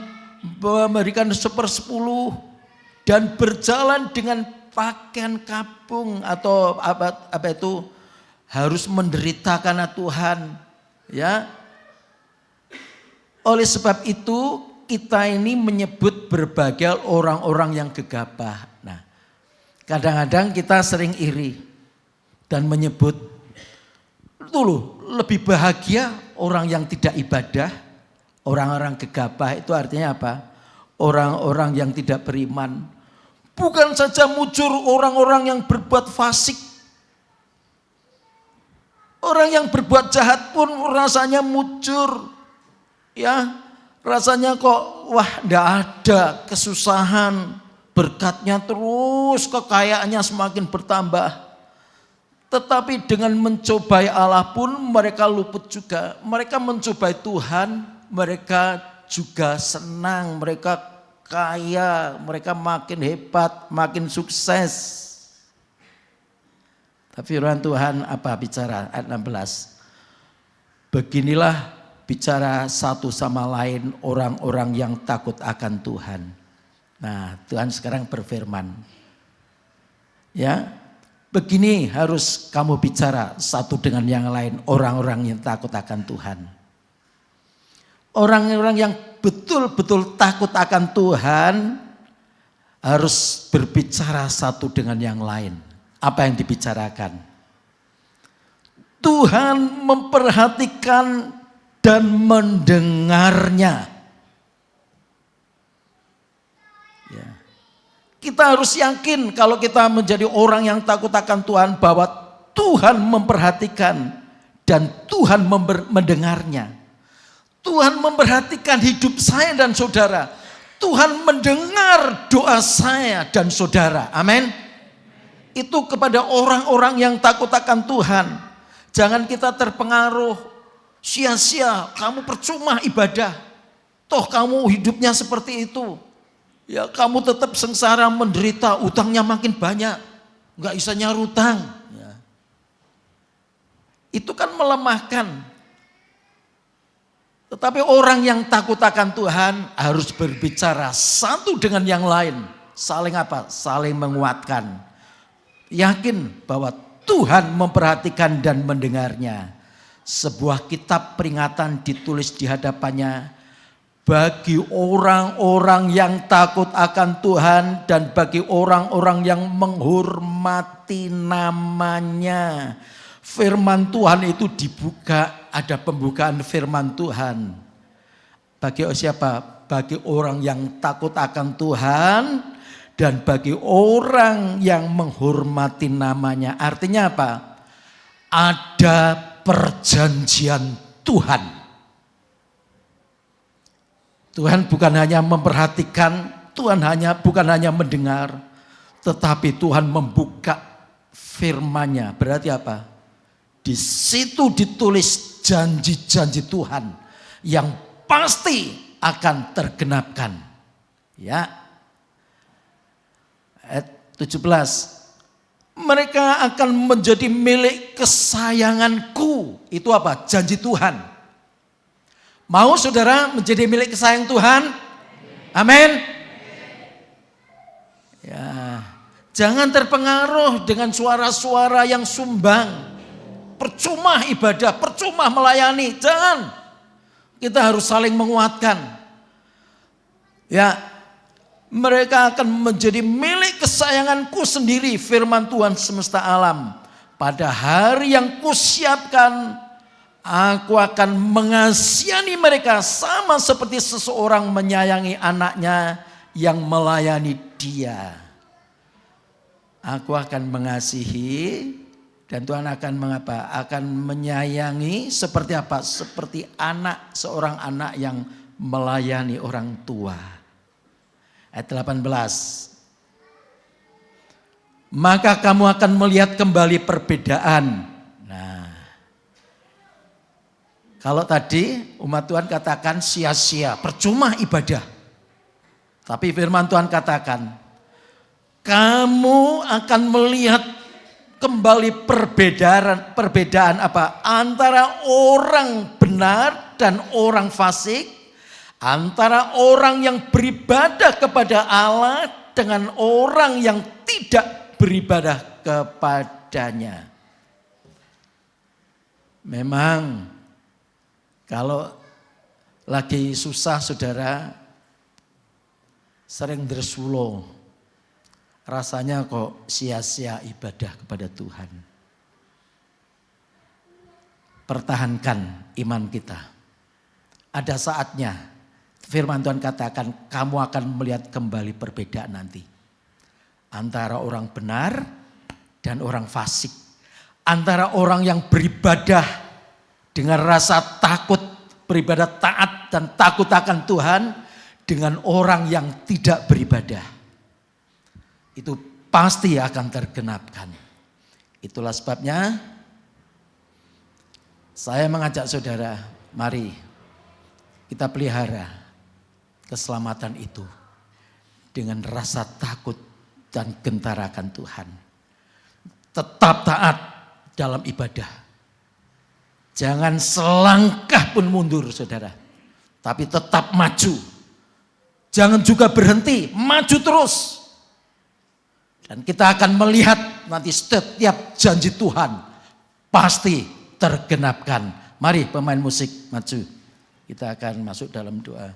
memberikan 1/10. Dan berjalan dengan pakaian kapung atau apa itu harus menderita karena Tuhan, ya. Oleh sebab itu kita ini menyebut berbagai orang-orang yang gegabah. Nah, kadang-kadang kita sering iri dan menyebut itu loh, lebih bahagia orang yang tidak ibadah, orang-orang gegabah. Itu artinya apa? Orang-orang yang tidak beriman. Bukan saja mujur orang-orang yang berbuat fasik. Orang yang berbuat jahat pun rasanya mujur. Ya, rasanya kok wah enggak ada kesusahan. Berkatnya terus, kekayaannya semakin bertambah. Tetapi dengan mencobai Allah pun mereka luput juga. Mereka mencobai Tuhan, mereka juga senang, mereka kaya, mereka makin hebat, makin sukses. Tapi firman Tuhan apa bicara ayat 16. Beginilah bicara satu sama lain orang-orang yang takut akan Tuhan. Nah, Tuhan sekarang berfirman. Ya, begini harus kamu bicara satu dengan yang lain, orang-orang yang takut akan Tuhan. Orang-orang yang betul-betul takut akan Tuhan harus berbicara satu dengan yang lain. Apa yang dibicarakan? Tuhan memperhatikan dan mendengarnya. Ya. Kita harus yakin kalau kita menjadi orang yang takut akan Tuhan bahwa Tuhan memperhatikan dan Tuhan mendengarnya. Tuhan memperhatikan hidup saya dan saudara. Tuhan mendengar doa saya dan saudara. Amin. Itu kepada orang-orang yang takut akan Tuhan. Jangan kita terpengaruh. Sia-sia, kamu percuma ibadah. Toh kamu hidupnya seperti itu. Ya kamu tetap sengsara menderita, utangnya makin banyak. Enggak bisa nyaur utang. Ya. Itu kan melemahkan. Tetapi orang yang takut akan Tuhan harus berbicara satu dengan yang lain. Saling apa? Saling menguatkan. Yakin bahwa Tuhan memperhatikan dan mendengarnya. Sebuah kitab peringatan ditulis di hadapannya bagi orang-orang yang takut akan Tuhan dan bagi orang-orang yang menghormati namanya. Firman Tuhan itu dibuka, ada pembukaan firman Tuhan. Bagi siapa? Bagi orang yang takut akan Tuhan dan bagi orang yang menghormati namanya. Artinya apa? Ada perjanjian Tuhan. Tuhan bukan hanya memperhatikan, Tuhan bukan hanya mendengar, tetapi Tuhan membuka firman-Nya. Berarti apa? Di situ ditulis janji-janji Tuhan yang pasti akan tergenapkan. Ya. Ayat 17. Mereka akan menjadi milik kesayanganku. Itu apa? Janji Tuhan. Mau saudara menjadi milik kesayangan Tuhan? Amin. Ya, jangan terpengaruh dengan suara-suara yang sumbang. Percuma ibadah, percuma melayani. Jangan. Kita harus saling menguatkan. Ya, mereka akan menjadi milik kesayanganku sendiri, firman Tuhan semesta alam. Pada hari yang kusiapkan, aku akan mengasihani mereka sama seperti seseorang menyayangi anaknya yang melayani dia. Aku akan mengasihi dan Tuhan akan mengapa? Akan menyayangi seperti apa? Seperti seorang anak yang melayani orang tua. Ayat 18. Maka kamu akan melihat kembali perbedaan. Kalau tadi umat Tuhan katakan sia-sia, percuma ibadah. Tapi firman Tuhan katakan, kamu akan melihat kembali perbedaan apa? Antara orang benar dan orang fasik, antara orang yang beribadah kepada Allah dengan orang yang tidak beribadah kepadanya. Memang kalau lagi susah saudara, sering dersulo, rasanya kok sia-sia ibadah kepada Tuhan. Pertahankan iman kita. Ada saatnya firman Tuhan katakan kamu akan melihat kembali perbedaan nanti. Antara orang benar dan orang fasik. Antara orang yang beribadah dengan rasa takut, beribadah taat dan takut akan Tuhan dengan orang yang tidak beribadah. Itu pasti akan tergenapkan. Itulah sebabnya saya mengajak saudara, mari kita pelihara keselamatan itu dengan rasa takut dan gentar akan Tuhan. Tetap taat dalam ibadah. Jangan selangkah pun mundur saudara. Tapi tetap maju. Jangan juga berhenti, maju terus. Dan kita akan melihat nanti setiap janji Tuhan pasti tergenapkan. Mari pemain musik maju. Kita akan masuk dalam doa.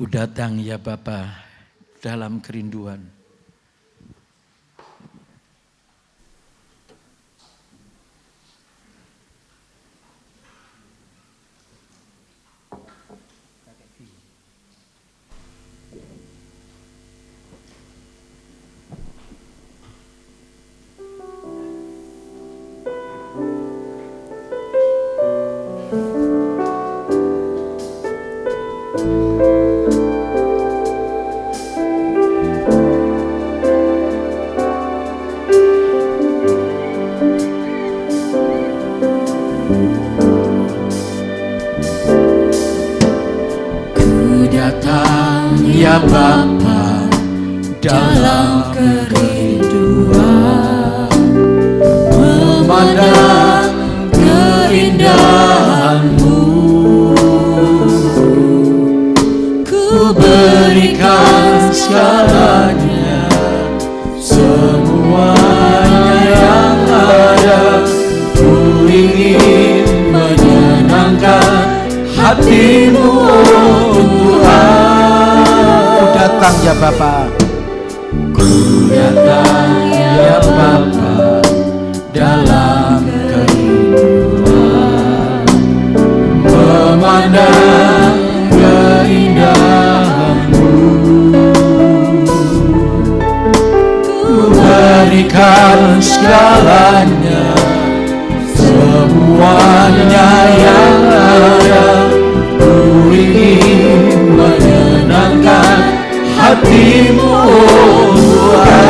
Ku datang ya Bapa dalam kerinduan. Bapa dalam kerinduan, memandang keindahan-Mu, ku berikan segalanya, semuanya yang ada. Ku ingin menyenangkan hati-Mu, oh Tuhan. Ku datang ya Bapa, ku datang ya Bapa dalam kerinduan, memandang keindahan-Mu, ku berikan segalanya, semuanya yang ada. Ku ingin menyenangkan hati-Mu, oh Tuhan.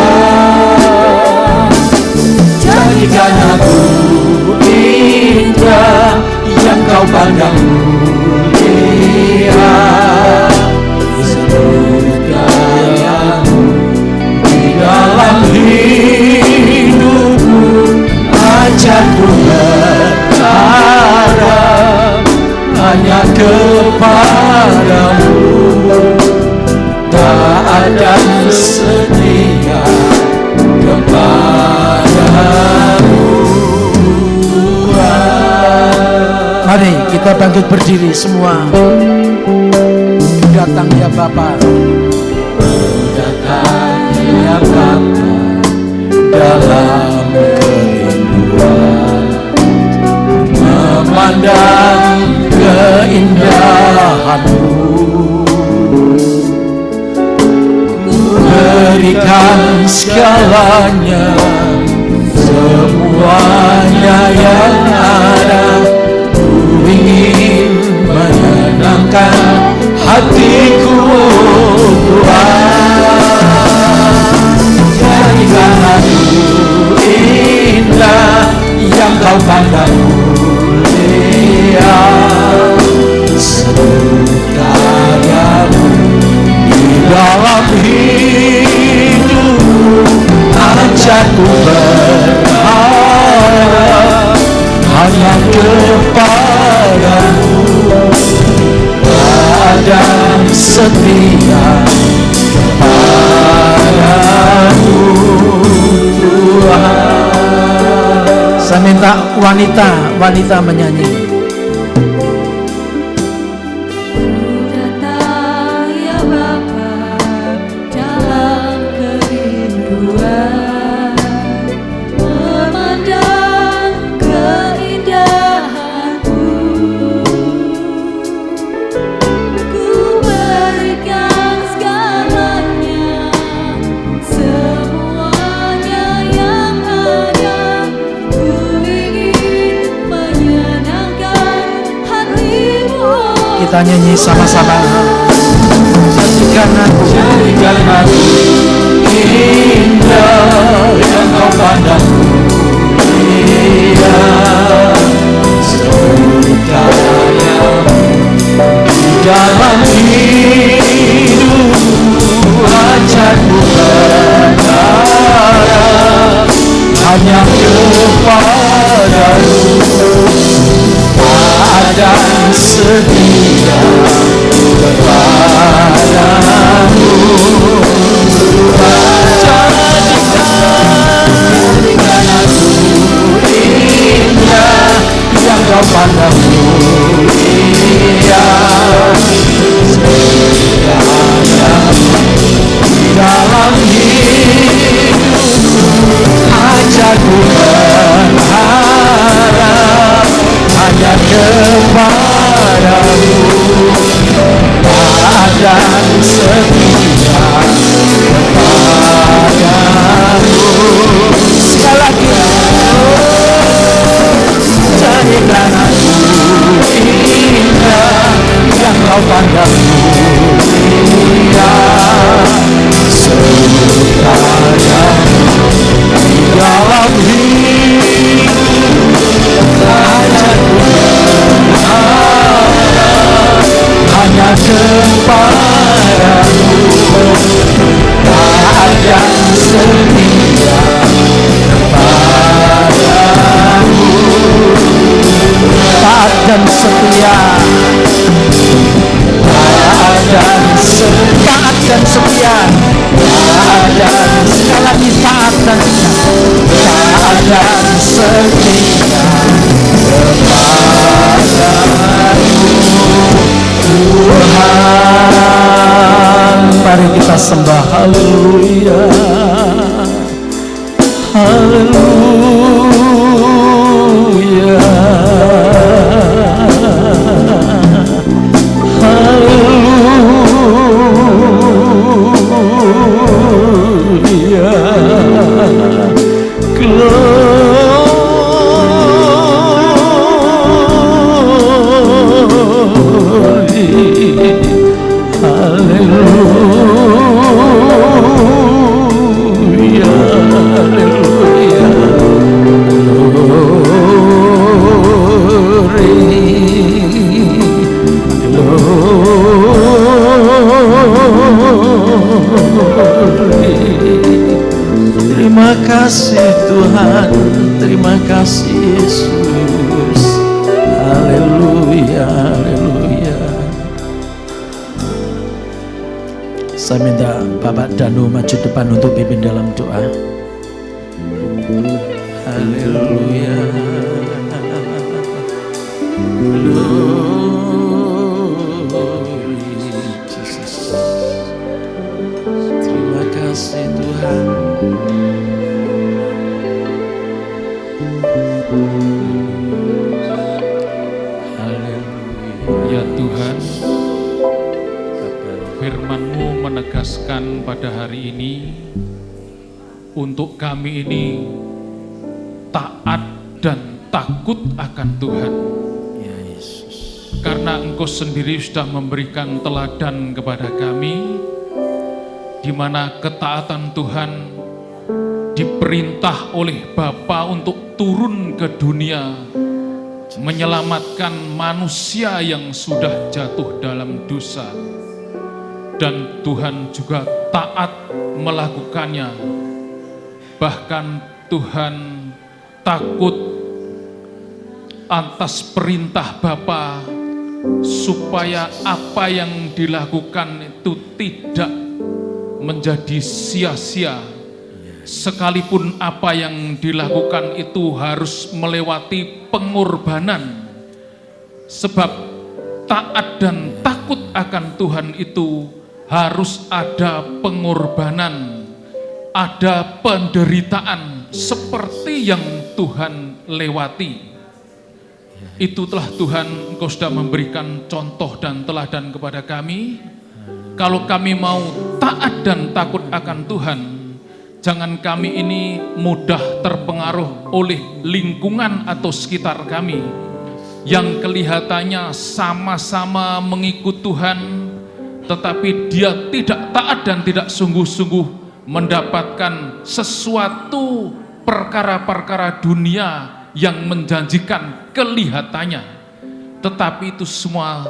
Jadikan aku indah yang Kau pandang mulia, seluruh daya-Mu di dalam hidupku. Ajarku berharap hanya kepada-Mu, taat dan setia kepada-Mu, Tuhan. Mari kita bangkit berdiri semua. Datang ya Bapa, datang ya Bapa dalam kerinduan, memandang keindahan-Mu, ku berikan segalanya, semuanya yang ada. Ku ingin menyenangkan hatiku, oh Tuhan. Jadikan aku indah yang Kau pandang mulia, seluruh daya-Mu di dalam hidupku. Ajarku berharap hanya kepada-Mu, taat dan setia kepada-Mu, Tuhan. Saya minta wanita menyanyi. Kita nyanyi sama-sama. Jadikan aku indah yang Kau pandang mulia, seluruh daya-Mu di dalam hidupku. Ajarku berharap hanya kepada-Mu, taat dan setia kepada-Mu, jadikan aku indah yang Kau pandang mulia, setia-Mu di dalam hidupku. Ajarku berharap hanya kepada-Mu, taat dan setia kepada-Mu. Sekali lagi, jadikan aku indah yang Kau pandang mulia, seluruh daya-Mu di dalam hidupku. Ajarku berharap hanya kepada-Mu, janjikan tak akan setia kepadamu Tuhan. Mari kita sembah, haleluya, haleluya, haleluya, glory, haleluya, haleluya, glory. Terima kasih Tuhan, terima kasih Yesus, haleluya, haleluya. Saya minta Bapak Danu maju depan untuk pimpin dalam doa. Haleluya, glory Jesus. Terima kasih Tuhan. Haleluya. Ya Tuhan, firman-Mu menegaskan pada hari ini untuk kami ini taat dan takut akan Tuhan. Ya Yesus. Karena Engkau sendiri sudah memberikan teladan kepada kami, di mana ketaatan Tuhan diperintah oleh Bapa untuk turun ke dunia, menyelamatkan manusia yang sudah jatuh dalam dosa. Dan Tuhan juga taat melakukannya. Bahkan Tuhan takut atas perintah Bapa supaya apa yang dilakukan itu tidak menjadi sia-sia. Sekalipun apa yang dilakukan itu harus melewati pengorbanan. Sebab taat dan takut akan Tuhan itu harus ada pengorbanan, ada penderitaan seperti yang Tuhan lewati. Itu telah Tuhan Engkau sudah memberikan contoh dan teladan kepada kami. Kalau kami mau taat dan takut akan Tuhan, jangan kami ini mudah terpengaruh oleh lingkungan atau sekitar kami yang kelihatannya sama-sama mengikut Tuhan, tetapi dia tidak taat dan tidak sungguh-sungguh mendapatkan sesuatu perkara-perkara dunia yang menjanjikan kelihatannya, tetapi itu semua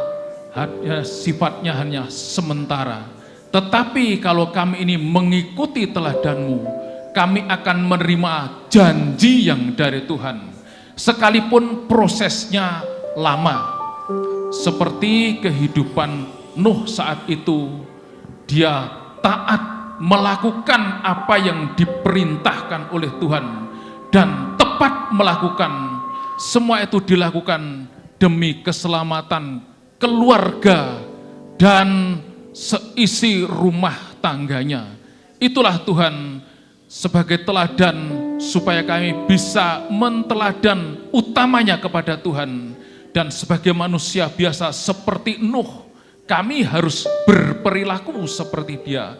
sifatnya hanya sementara. Tetapi kalau kami ini mengikuti teladan-Mu, kami akan menerima janji yang dari Tuhan, sekalipun prosesnya lama. Seperti kehidupan Nuh saat itu, dia taat melakukan apa yang diperintahkan oleh Tuhan dan tepat melakukan. Semua itu dilakukan demi keselamatan keluarga dan seisi rumah tangganya. Itulah Tuhan sebagai teladan supaya kami bisa menteladan utamanya kepada Tuhan. Dan sebagai manusia biasa seperti Nuh, kami harus berperilaku seperti dia,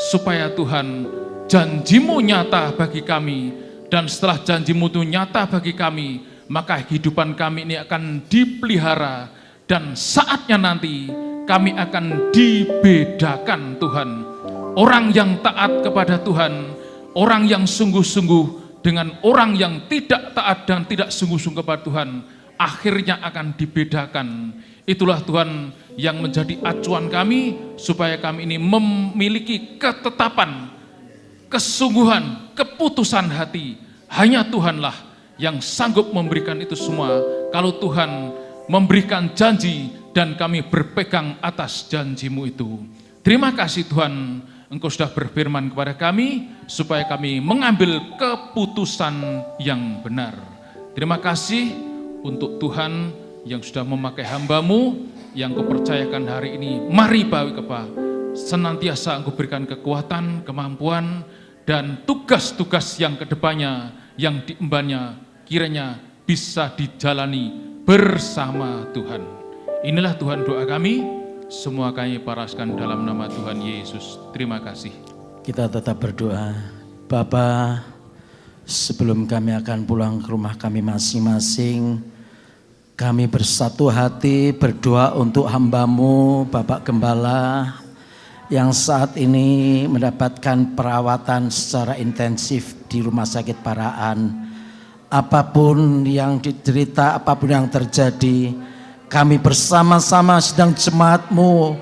supaya Tuhan janji-Mu nyata bagi kami, dan setelah janji-Mu itu nyata bagi kami, maka kehidupan kami ini akan dipelihara, dan saatnya nanti kami akan dibedakan Tuhan. Orang yang taat kepada Tuhan, orang yang sungguh-sungguh dengan orang yang tidak taat dan tidak sungguh-sungguh kepada Tuhan, akhirnya akan dibedakan. Itulah Tuhan yang menjadi acuan kami, supaya kami ini memiliki ketetapan, kesungguhan, keputusan hati. Hanya Tuhanlah yang sanggup memberikan itu semua. Kalau Tuhan memberikan janji dan kami berpegang atas janji-Mu itu. Terima kasih Tuhan, Engkau sudah berfirman kepada kami supaya kami mengambil keputusan yang benar. Terima kasih untuk Tuhan yang sudah memakai hamba-Mu yang Kau percayakan hari ini. Mari Bapak Kepala, senantiasa Engkau berikan kekuatan, kemampuan, dan tugas-tugas yang kedepannya, yang diembannya, kiranya bisa dijalani bersama Tuhan. Inilah Tuhan doa kami. Semua kami paraskan dalam nama Tuhan Yesus. Terima kasih. Kita tetap berdoa. Bapa, sebelum kami akan pulang ke rumah kami masing-masing, kami bersatu hati berdoa untuk hamba-Mu, Bapak Gembala, yang saat ini mendapatkan perawatan secara intensif di Rumah Sakit Paraan. Apapun yang diderita, apapun yang terjadi, kami bersama-sama sedang jemaat-Mu,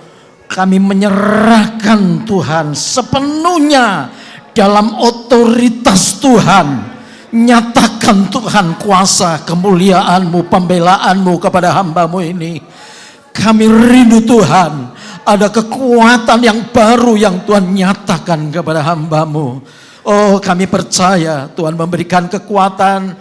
kami menyerahkan Tuhan sepenuhnya dalam otoritas Tuhan. Nyatakan Tuhan kuasa, kemuliaan-Mu, pembelaan-Mu kepada hamba-Mu ini. Kami rindu Tuhan, ada kekuatan yang baru yang Tuhan nyatakan kepada hamba-Mu. Oh, kami percaya Tuhan memberikan kekuatan,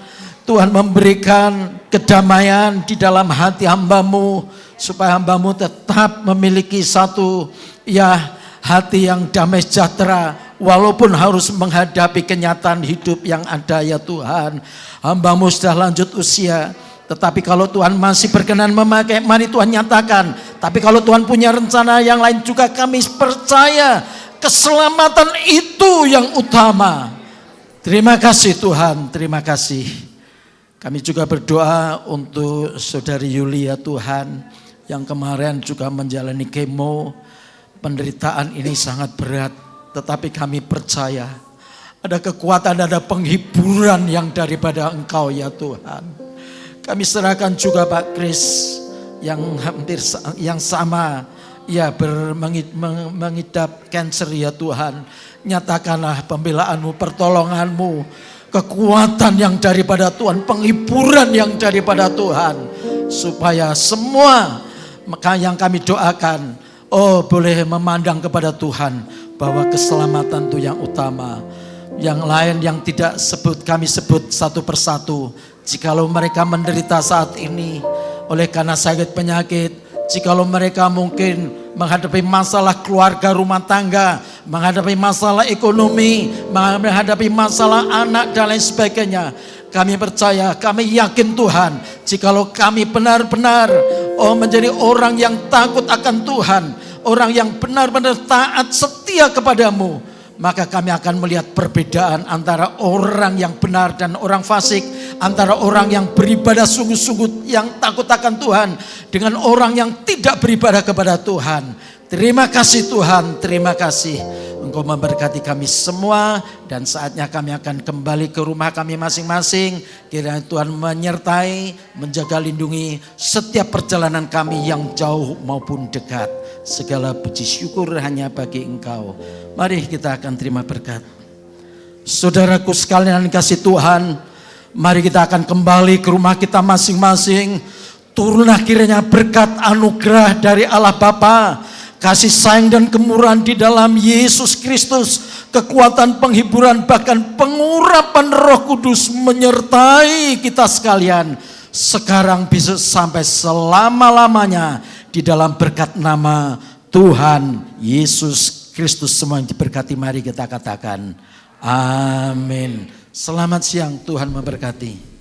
Tuhan memberikan kedamaian di dalam hati hamba-Mu, supaya hamba-Mu tetap memiliki satu hati yang damai sejahtera, walaupun harus menghadapi kenyataan hidup yang ada ya Tuhan. Hamba-Mu sudah lanjut usia, tetapi kalau Tuhan masih berkenan memakai, mari Tuhan nyatakan. Tapi kalau Tuhan punya rencana yang lain juga, kami percaya keselamatan itu yang utama. Terima kasih Tuhan, terima kasih. Kami juga berdoa untuk Saudari Yulia Tuhan, yang kemarin juga menjalani kemo. Penderitaan ini sangat berat, tetapi kami percaya ada kekuatan, ada penghiburan yang daripada Engkau ya Tuhan. Kami serahkan juga Pak Kris yang hampir yang sama mengidap kanker ya Tuhan. Nyatakanlah pembelaan-Mu, pertolongan-Mu, kekuatan yang daripada Tuhan, penghiburan yang daripada Tuhan, supaya semua yang kami doakan, boleh memandang kepada Tuhan bahwa keselamatan itu yang utama. Yang lain yang tidak kami sebut satu persatu. Jikalau mereka menderita saat ini oleh karena sakit penyakit, jikalau mereka mungkin menghadapi masalah keluarga rumah tangga, menghadapi masalah ekonomi, menghadapi masalah anak dan lain sebagainya, kami percaya, kami yakin Tuhan, jikalau kami benar-benar menjadi orang yang takut akan Tuhan, orang yang benar-benar taat setia kepadamu, maka kami akan melihat perbedaan antara orang yang benar dan orang fasik, antara orang yang beribadah sungguh-sungguh yang takut akan Tuhan dengan orang yang tidak beribadah kepada Tuhan. Terima kasih Tuhan, terima kasih. Engkau memberkati kami semua, dan saatnya kami akan kembali ke rumah kami masing-masing. Kiranya Tuhan menyertai, menjaga, lindungi setiap perjalanan kami yang jauh maupun dekat. Segala puji syukur hanya bagi Engkau. Mari kita akan terima berkat. Saudaraku sekalian kasih Tuhan, mari kita akan kembali ke rumah kita masing-masing. Turunlah kiranya berkat anugerah dari Allah Bapa, kasih sayang dan kemurahan di dalam Yesus Kristus, kekuatan penghiburan bahkan pengurapan Roh Kudus menyertai kita sekalian sekarang bisa sampai selama-lamanya di dalam berkat nama Tuhan Yesus Kristus. Semua yang diberkati, mari kita katakan amin. Selamat siang, Tuhan memberkati.